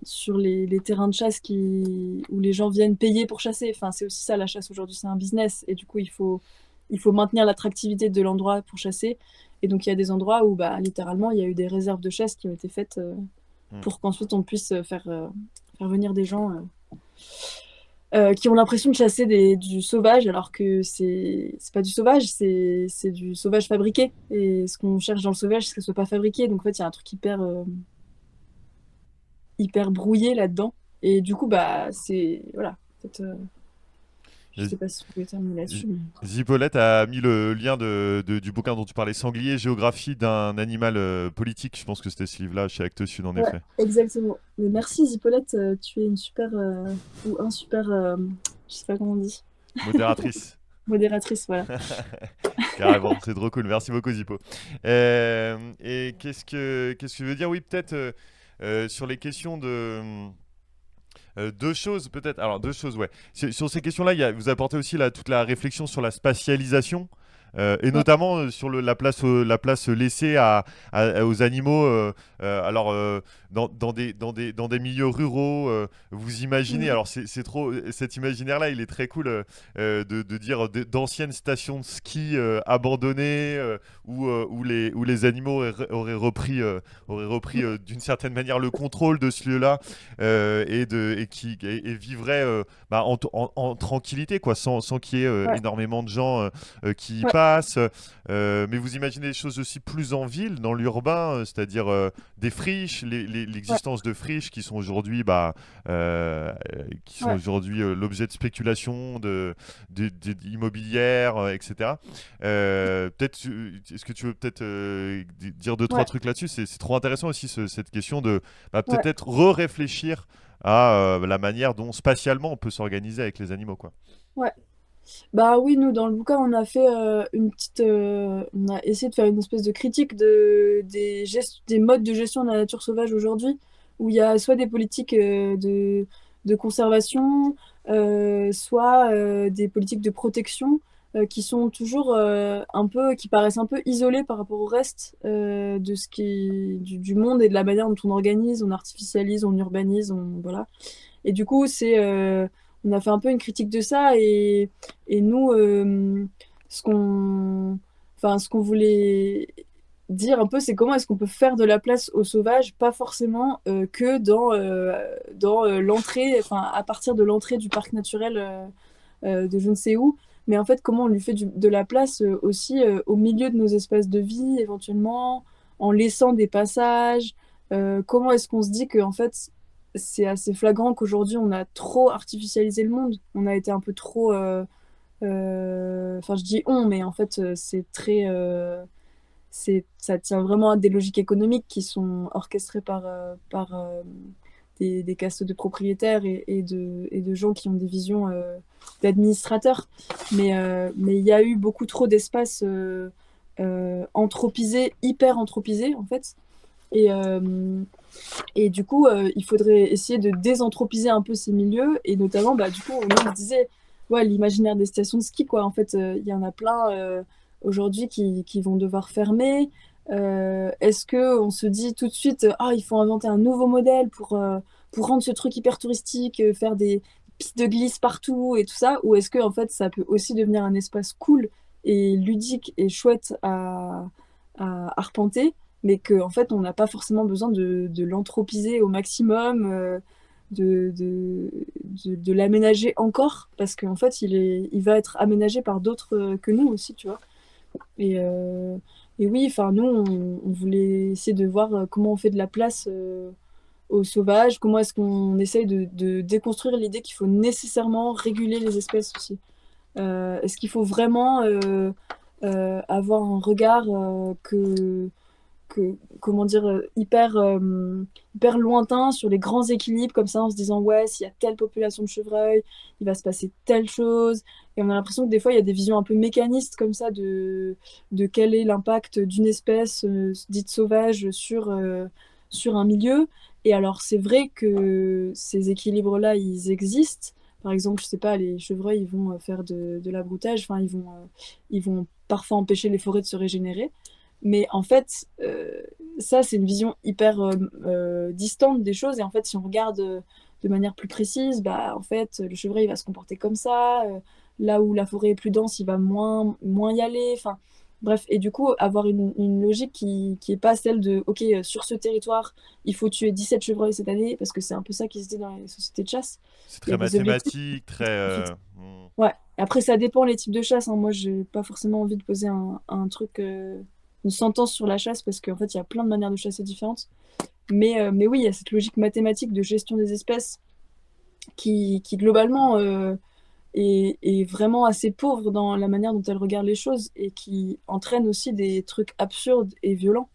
sur les terrains de chasse où les gens viennent payer pour chasser. Enfin, c'est aussi ça, la chasse aujourd'hui, c'est un business. Et du coup, il faut maintenir l'attractivité de l'endroit pour chasser. Et donc, il y a des endroits où, bah, littéralement, il y a eu des réserves de chasse qui ont été faites pour qu'ensuite on puisse faire venir des gens qui ont l'impression de chasser du sauvage, alors que c'est pas du sauvage, c'est du sauvage fabriqué. Et ce qu'on cherche dans le sauvage, c'est que ce soit pas fabriqué. Donc, en fait, il y a un truc hyper brouillé là-dedans. Et du coup, bah, c'est... Voilà. Je sais pas si vous pouvez terminer là-dessus. Zipolette a mis le lien du bouquin dont tu parlais, Sanglier, géographie d'un animal politique. Je pense que c'était ce livre-là chez Actes Sud, en Ouais, effet. exactement. Mais merci Zipolette, tu es une super ou un super, je sais pas comment on dit, Modératrice. modératrice, voilà. Carrément, c'est trop cool. Merci beaucoup, Zippo. Et qu'est-ce que je veux dire? Oui, peut-être sur les questions de. Deux choses peut-être. Alors deux choses, ouais. Sur ces questions-là, vous apportez aussi toute la réflexion sur la spatialisation. Et Ouais. notamment sur la place laissée aux animaux. Alors dans des milieux ruraux, vous imaginez. Mm. Alors c'est trop cet imaginaire-là, il est très cool de dire d'anciennes stations de ski abandonnées où les animaux auraient repris d'une certaine manière le contrôle de ce lieu-là et vivraient en tranquillité, quoi, sans qu'il y ait Ouais. énormément de gens qui y Ouais. passent. Mais vous imaginez des choses aussi plus en ville, dans l'urbain, c'est-à-dire des friches, Ouais. l'existence de friches qui sont aujourd'hui Ouais. l'objet de spéculation immobilières, etc. Est-ce que tu veux peut-être dire deux, trois Ouais. trucs là-dessus? C'est trop intéressant aussi cette question de Ouais. peut-être re-réfléchir à la manière dont spatialement on peut s'organiser avec les animaux, quoi. Ouais. Bah oui, nous, dans le bouquin, on a fait on a essayé de faire une espèce de critique des modes de gestion de la nature sauvage aujourd'hui, où il y a soit des politiques de conservation, soit des politiques de protection, qui sont toujours qui paraissent un peu isolées par rapport au reste de du monde et de la manière dont on organise, on artificialise, on urbanise, voilà. Et du coup, on a fait un peu une critique de ça et nous, ce qu'on, ce qu'on voulait dire un peu, c'est comment est-ce qu'on peut faire de la place au sauvage, pas forcément que dans l'entrée, enfin à partir de l'entrée du parc naturel de je ne sais où, mais en fait comment on lui fait de la place aussi au milieu de nos espaces de vie éventuellement, en laissant des passages. Comment est-ce qu'on se dit que en fait c'est assez flagrant qu'aujourd'hui on a trop artificialisé le monde, on a été un peu trop, enfin je dis on, mais en fait c'est très, ça tient vraiment à des logiques économiques qui sont orchestrées par des castes de propriétaires et de gens qui ont des visions d'administrateurs. Mais il y a eu beaucoup trop d'espaces anthropisés, hyper anthropisés en fait. Et, et du coup, il faudrait essayer de désanthropiser un peu ces milieux. Et notamment, bah, du coup, on se disait, ouais, l'imaginaire des stations de ski, quoi. En fait, il y en a plein aujourd'hui qui vont devoir fermer. Est-ce qu'on se dit tout de suite, ah, il faut inventer un nouveau modèle pour rendre ce truc hyper touristique, faire des pistes de glisse partout et tout ça? Ou est-ce que, en fait, ça peut aussi devenir un espace cool et ludique et chouette à arpenter, mais qu'en fait, on n'a pas forcément besoin de l'anthropiser au maximum, de l'aménager encore, parce qu'en fait, il va être aménagé par d'autres que nous aussi, tu vois. Et oui, enfin, nous, on voulait essayer de voir comment on fait de la place aux sauvages, comment est-ce qu'on essaye de déconstruire l'idée qu'il faut nécessairement réguler les espèces aussi. Est-ce qu'il faut vraiment avoir un regard comment dire, hyper lointain sur les grands équilibres, comme ça, en se disant, ouais, s'il y a telle population de chevreuils, il va se passer telle chose. Et on a l'impression que des fois, il y a des visions un peu mécanistes comme ça de quel est l'impact d'une espèce dite sauvage sur un milieu. Et alors, c'est vrai que ces équilibres-là, ils existent. Par exemple, je sais pas, les chevreuils, ils vont faire de l'abroutage, enfin, ils vont parfois empêcher les forêts de se régénérer. Mais en fait, ça, c'est une vision hyper distante des choses. Et en fait, si on regarde de manière plus précise, bah, en fait, le chevreuil il va se comporter comme ça. Là où la forêt est plus dense, il va moins y aller. Enfin, bref, et du coup, avoir une logique qui est pas celle de, OK, sur ce territoire, il faut tuer 17 chevreuils cette année, parce que c'est un peu ça qui se dit dans les sociétés de chasse. C'est Il y très a des objectifs. mathématique, très. Ouais, après, ça dépend les types de chasse, hein. Moi, j'ai pas forcément envie de poser un truc, une sentence sur la chasse, parce qu'en fait, il y a plein de manières de chasser différentes. Mais oui, il y a cette logique mathématique de gestion des espèces qui globalement, est vraiment assez pauvre dans la manière dont elle regarde les choses et qui entraîne aussi des trucs absurdes et violents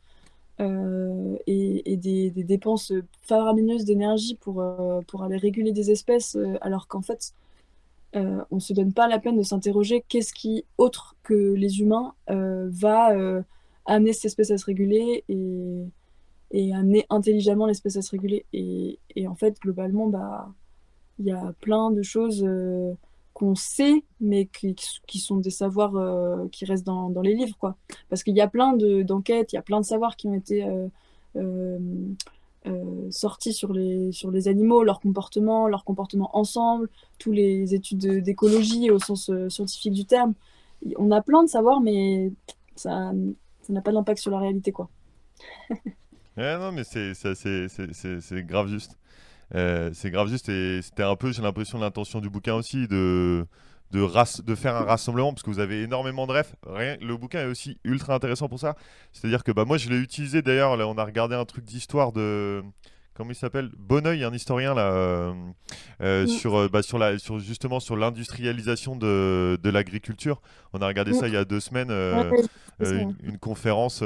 et des dépenses faramineuses d'énergie pour aller réguler des espèces alors qu'en fait on se donne pas la peine de s'interroger qu'est-ce qui, autre que les humains, va amener cette espèce à se réguler et amener intelligemment l'espèce à se réguler. Et en fait, globalement, bah, il y a plein de choses qu'on sait, mais qui sont des savoirs qui restent dans les livres, quoi. Parce qu'il y a plein d'enquêtes, il y a plein de savoirs qui ont été euh, sortis sur les animaux, leur comportement ensemble, tous les études d'écologie au sens scientifique du terme. On a plein de savoirs, mais ça n'a pas d'impact sur la réalité, quoi. Ouais, non, mais c'est grave juste. C'est grave juste et c'était un peu, j'ai l'impression, l'intention du bouquin aussi de faire un rassemblement parce que vous avez énormément de refs. Le bouquin est aussi ultra intéressant pour ça. C'est-à-dire que bah, moi, je l'ai utilisé d'ailleurs. Là, on a regardé un truc d'histoire de. Comment il s'appelle? Bonneuil, un historien là, justement sur l'industrialisation de l'agriculture. On a regardé ça il y a 2 semaines, une conférence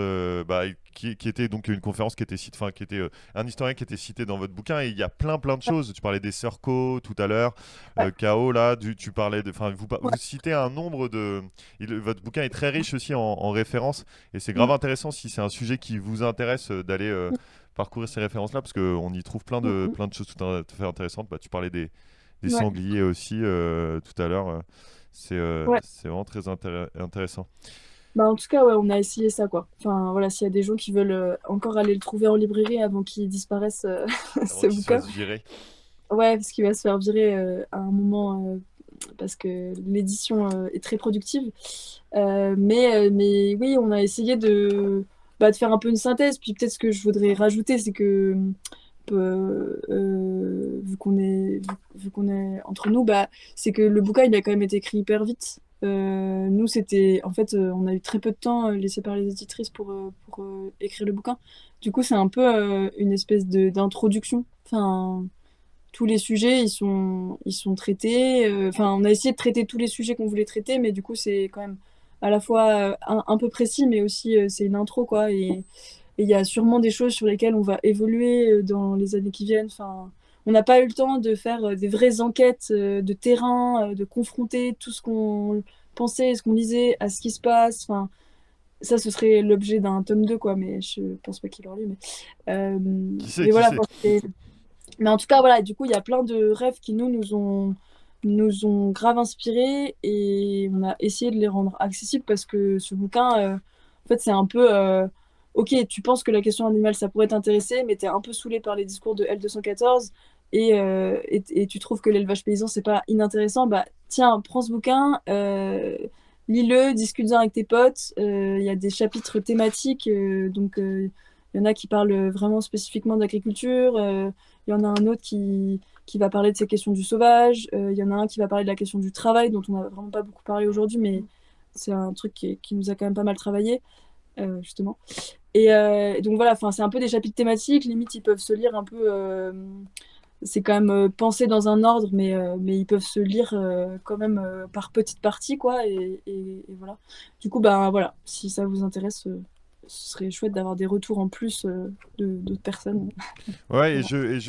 qui était donc une conférence qui était qui était un historien qui était cité dans votre bouquin et il y a plein de choses. Tu parlais des Sœurs Co tout à l'heure, K.O. là, tu parlais de, enfin vous citez un nombre de, votre bouquin est très riche aussi en références et c'est grave intéressant si c'est un sujet qui vous intéresse d'aller parcourir ces références-là parce qu'on y trouve plein de choses tout à fait intéressantes. Bah, tu parlais des sangliers aussi tout à l'heure. C'est vraiment très intéressant. Bah, en tout cas, ouais, on a essayé ça, quoi. Enfin, voilà, s'il y a des gens qui veulent encore aller le trouver en librairie avant qu'il disparaisse, ce Avant qu'il se bouquin. fasse virer. Ouais, parce qu'il va se faire virer à un moment parce que l'édition est très productive. Mais oui, on a essayé de faire un peu une synthèse. Puis peut-être ce que je voudrais rajouter, c'est que vu qu'on est entre nous, bah, c'est que le bouquin il a quand même été écrit hyper vite. Nous, c'était en fait, on a eu très peu de temps laissé par les éditrices pour écrire le bouquin. Du coup, c'est un peu une espèce d'introduction. Enfin, tous les sujets, ils sont traités. Enfin, on a essayé de traiter tous les sujets qu'on voulait traiter, mais du coup, c'est quand même à la fois un peu précis, mais aussi c'est une intro, quoi. Et il y a sûrement des choses sur lesquelles on va évoluer dans les années qui viennent. Enfin, on n'a pas eu le temps de faire des vraies enquêtes de terrain, de confronter tout ce qu'on pensait, ce qu'on lisait à ce qui se passe. Enfin, ça, ce serait l'objet d'un tome 2, quoi, mais je pense pas qu'il aura lieu. Qui sait, Mais qui voilà, sait. enfin, mais en tout cas, voilà, du coup, il y a plein de rêves qui nous ont grave inspirés et on a essayé de les rendre accessibles parce que ce bouquin, en fait, c'est un peu ok, tu penses que la question animale, ça pourrait t'intéresser, mais t'es un peu saoulé par les discours de L214 et tu trouves que l'élevage paysan, c'est pas inintéressant. Bah, tiens, prends ce bouquin, lis-le, discute-en avec tes potes. Il y a des chapitres thématiques, donc il y en a qui parlent vraiment spécifiquement d'agriculture. Il y en a un autre qui va parler de ces questions du sauvage. Il y en a un qui va parler de la question du travail, dont on n'a vraiment pas beaucoup parlé aujourd'hui, mais c'est un truc qui nous a quand même pas mal travaillé, justement. Et donc voilà, c'est un peu des chapitres thématiques. Limite, ils peuvent se lire un peu. C'est quand même pensé dans un ordre, mais ils peuvent se lire quand même par petites parties, quoi. Et voilà. Du coup, ben voilà, si ça vous intéresse, ce serait chouette d'avoir des retours en plus d'autres personnes. Ouais, et Voilà.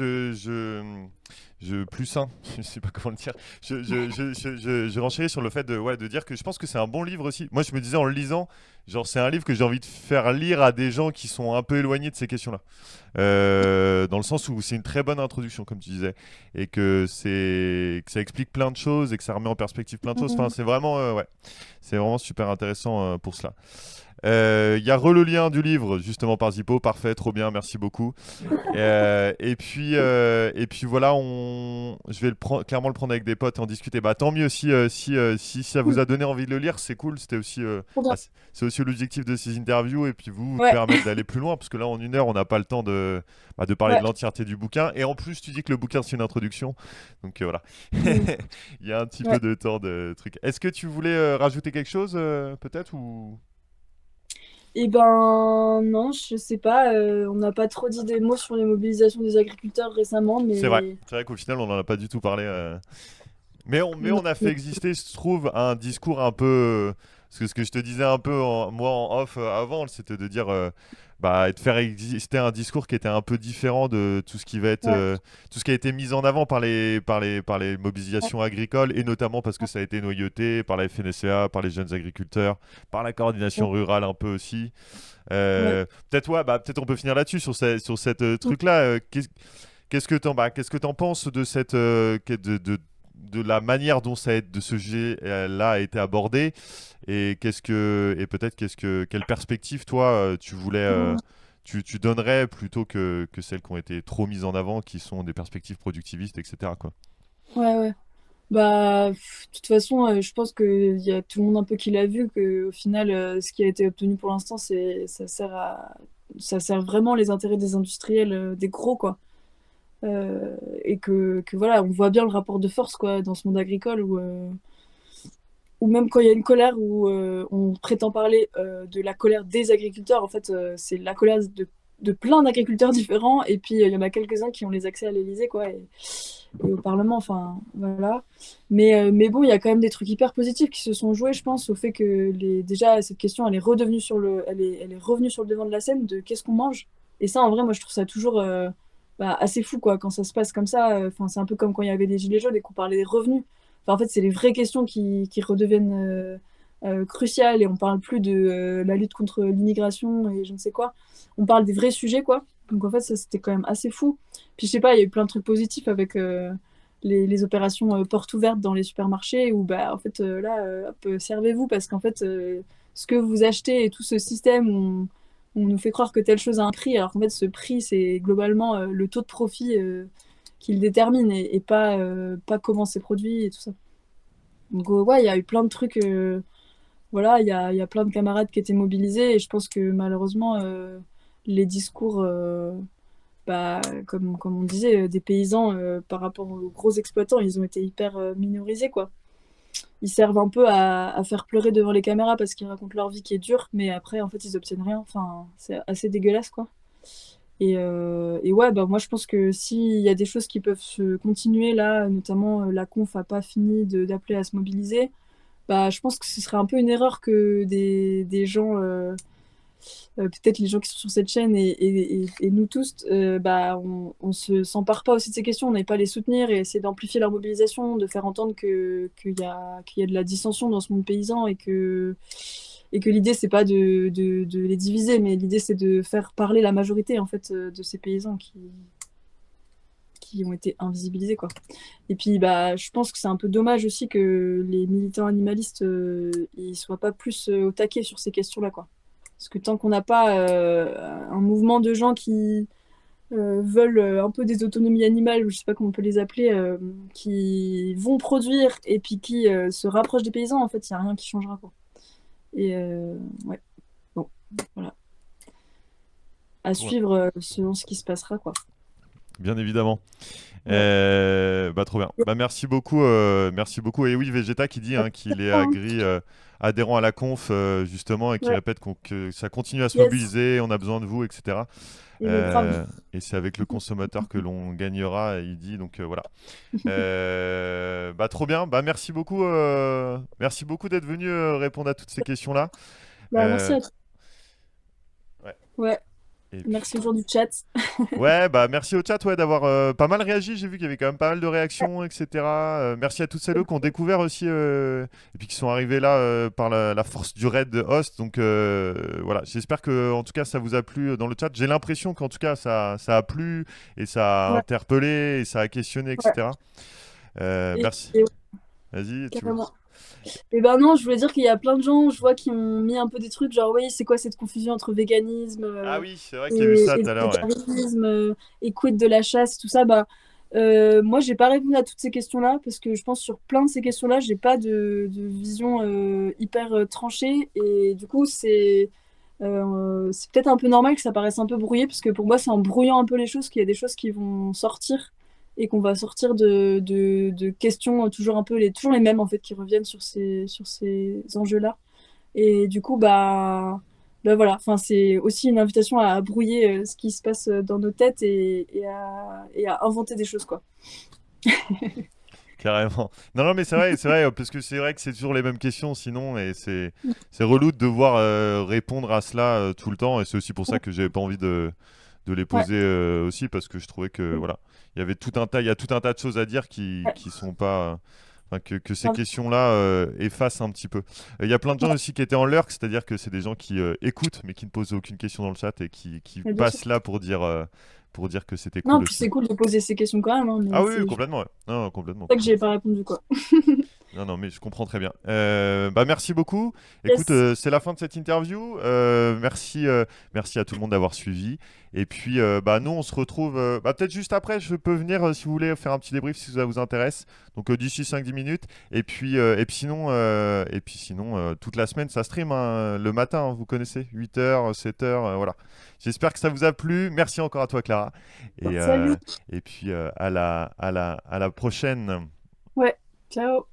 je plus sain, je sais pas comment le dire. Je renchéris sur le fait de dire que je pense que c'est un bon livre aussi. Moi, je me disais en le lisant, genre c'est un livre que j'ai envie de faire lire à des gens qui sont un peu éloignés de ces questions-là. Dans le sens où c'est une très bonne introduction, comme tu disais, et que ça explique plein de choses et que ça remet en perspective plein de choses. Enfin, c'est vraiment, ouais, c'est vraiment super intéressant pour cela. Il y a le lien du livre justement par Zippo, parfait, trop bien, merci beaucoup. Et puis voilà, je vais clairement le prendre avec des potes et en discuter. Bah tant mieux si ça vous a donné envie de le lire, c'est cool. C'était aussi, Trop bien. c'est aussi l'objectif de ces interviews et puis vous Ouais, permettre d'aller plus loin parce que là en 1 heure on n'a pas le temps de parler ouais. de l'entièreté du bouquin et en plus tu dis que le bouquin c'est une introduction, donc voilà. Mm. Il y a un petit Ouais. peu de temps de truc. Est-ce que tu voulais rajouter quelque chose peut-être ou Eh ben non, je sais pas. On n'a pas trop dit des mots sur les mobilisations des agriculteurs récemment, c'est vrai, mais c'est vrai qu'au final on n'en a pas du tout parlé. Mais on a fait exister, je trouve, un discours un peu. Ce que je te disais un peu, moi, en off avant, c'était de dire. Et de faire exister un discours qui était un peu différent de tout ce qui va être. Tout ce qui a été mis en avant par les mobilisations agricoles, et notamment parce que ça a été noyauté par la FNSEA, par les jeunes agriculteurs, par la coordination rurale un peu aussi. Peut-être on peut finir là-dessus, sur cette truc-là. Qu'est-ce que t'en penses de cette de la manière dont de ce sujet-là a été abordé, et quelle perspective toi tu donnerais, plutôt que celles qui ont été trop mises en avant, qui sont des perspectives productivistes, etc., quoi. Ouais. De toute façon, je pense qu'il y a tout le monde un peu qui l'a vu, que au final, ce qui a été obtenu pour l'instant, ça sert vraiment les intérêts des industriels, des gros, quoi. Et que voilà, on voit bien le rapport de force, quoi, dans ce monde agricole, où même quand il y a une colère, où on prétend parler de la colère des agriculteurs, en fait, c'est la colère de plein d'agriculteurs différents, et puis il y en a quelques-uns qui ont les accès à l'Élysée, quoi, et au Parlement, enfin, voilà. Mais bon, il y a quand même des trucs hyper positifs qui se sont joués, je pense, au fait que déjà, cette question, elle est revenue sur le devant de la scène, de qu'est-ce qu'on mange. Et ça, en vrai, moi, je trouve ça toujours assez fou, quoi, quand ça se passe comme ça. Enfin, c'est un peu comme quand il y avait les Gilets jaunes et qu'on parlait des revenus. Enfin, en fait, c'est les vraies questions qui redeviennent cruciales, et on parle plus de la lutte contre l'immigration et je ne sais quoi. On parle des vrais sujets, quoi. Donc, en fait, ça, c'était quand même assez fou. Puis, je sais pas, il y a eu plein de trucs positifs avec les opérations portes ouvertes dans les supermarchés, où, en fait, servez-vous, parce qu'en fait, ce que vous achetez et tout ce système, on nous fait croire que telle chose a un prix, alors qu'en fait, ce prix, c'est globalement le taux de profit qui le détermine, et pas comment c'est produit et tout ça. Donc, ouais, il y a eu plein de trucs. Voilà, il y a plein de camarades qui étaient mobilisés, et je pense que malheureusement, les discours, comme on disait, des paysans par rapport aux gros exploitants, ils ont été hyper minorisés, quoi. Ils servent un peu à faire pleurer devant les caméras parce qu'ils racontent leur vie qui est dure, mais après, en fait, ils obtiennent rien. Enfin, c'est assez dégueulasse, quoi. Et ouais, moi, je pense que s'il y a des choses qui peuvent se continuer là, notamment la conf a pas fini d'appeler à se mobiliser, je pense que ce serait un peu une erreur que des gens, peut-être les gens qui sont sur cette chaîne, et nous tous, on s'empare pas aussi de ces questions, on n'aille pas les soutenir et essayer d'amplifier leur mobilisation, de faire entendre qu'il y a de la dissension dans ce monde paysan, et que l'idée, c'est pas de les diviser, mais l'idée, c'est de faire parler la majorité, en fait, de ces paysans qui ont été invisibilisés, quoi. Et puis, je pense que c'est un peu dommage aussi que les militants animalistes ils soient pas plus au taquet sur ces questions-là, quoi. Parce que tant qu'on n'a pas un mouvement de gens qui veulent un peu des autonomies animales, ou je sais pas comment on peut les appeler, qui vont produire et puis qui se rapprochent des paysans, en fait, il n'y a rien qui changera, quoi. Et ouais, bon, voilà. À suivre selon ce qui se passera, quoi. Bien évidemment. Trop bien. Merci beaucoup. Et oui, Vegeta qui dit qu'il est adhérent à la conf, justement, et qui répète que ça continue à se mobiliser, on a besoin de vous, etc. Et c'est avec le consommateur que l'on gagnera, il dit, donc voilà. Trop bien. Merci beaucoup. Merci beaucoup d'être venu répondre à toutes ces questions-là. Merci à toi. Ouais. Et merci aux gens du chat. Ouais, merci au chat d'avoir pas mal réagi. J'ai vu qu'il y avait quand même pas mal de réactions, etc. Merci à toutes celles qui ont découvert aussi, et puis qui sont arrivées là par la force du raid de Host. Donc voilà, j'espère que en tout cas ça vous a plu dans le chat. J'ai l'impression qu'en tout cas ça a plu, et ça a interpellé, et ça a questionné, etc. Merci. Vas-y, Et non, je voulais dire qu'il y a plein de gens, je vois, qui ont mis un peu des trucs genre, oui, c'est quoi cette confusion entre véganisme ah oui, c'est vrai qu'il y a eu ça tout à l'heure, et quid de la chasse, tout ça. Moi, j'ai pas répondu à toutes ces questions-là, parce que je pense sur plein de ces questions-là, j'ai pas de vision hyper tranchée, et du coup, c'est peut-être un peu normal que ça paraisse un peu brouillé, parce que pour moi, c'est en brouillant un peu les choses qu'il y a des choses qui vont sortir, et qu'on va sortir de questions toujours les mêmes, en fait, qui reviennent sur ces enjeux-là. Et du coup, voilà. Enfin, c'est aussi une invitation à brouiller ce qui se passe dans nos têtes, et à inventer des choses, quoi. Carrément. Non, non, mais c'est vrai, parce que c'est vrai que c'est toujours les mêmes questions sinon, et c'est relou de devoir répondre à cela tout le temps, et c'est aussi pour ça que j'avais pas envie de les Ouais. poser aussi, parce que je trouvais que voilà, il y a tout un tas de choses à dire qui sont pas. Enfin, que ces Ouais. questions-là effacent un petit peu. Il y a plein de gens aussi qui étaient en lurk, c'est-à-dire que c'est des gens qui écoutent mais qui ne posent aucune question dans le chat et qui Mais bien sûr. passent là pour dire que c'était Non, cool puis aussi. c'est cool de poser ces questions quand même, hein, mais Ah oui, c'est oui, juste complètement. Ouais. Non, non, complètement, pour ça que complètement. j'ai pas répondu, quoi. Non, non, mais je comprends très bien. Bah, merci beaucoup. Écoute, Yes. c'est la fin de cette interview. Merci à tout le monde d'avoir suivi. Et puis, bah, nous, on se retrouve peut-être juste après. Je peux venir si vous voulez faire un petit débrief si ça vous intéresse. Donc, d'ici 5-10 minutes. Et puis sinon, toute la semaine, ça stream le matin, hein, vous connaissez, 8h, 7h. Voilà. J'espère que ça vous a plu. Merci encore à toi, Clara. Et, Salut. et puis, à la prochaine. Ouais. Ciao.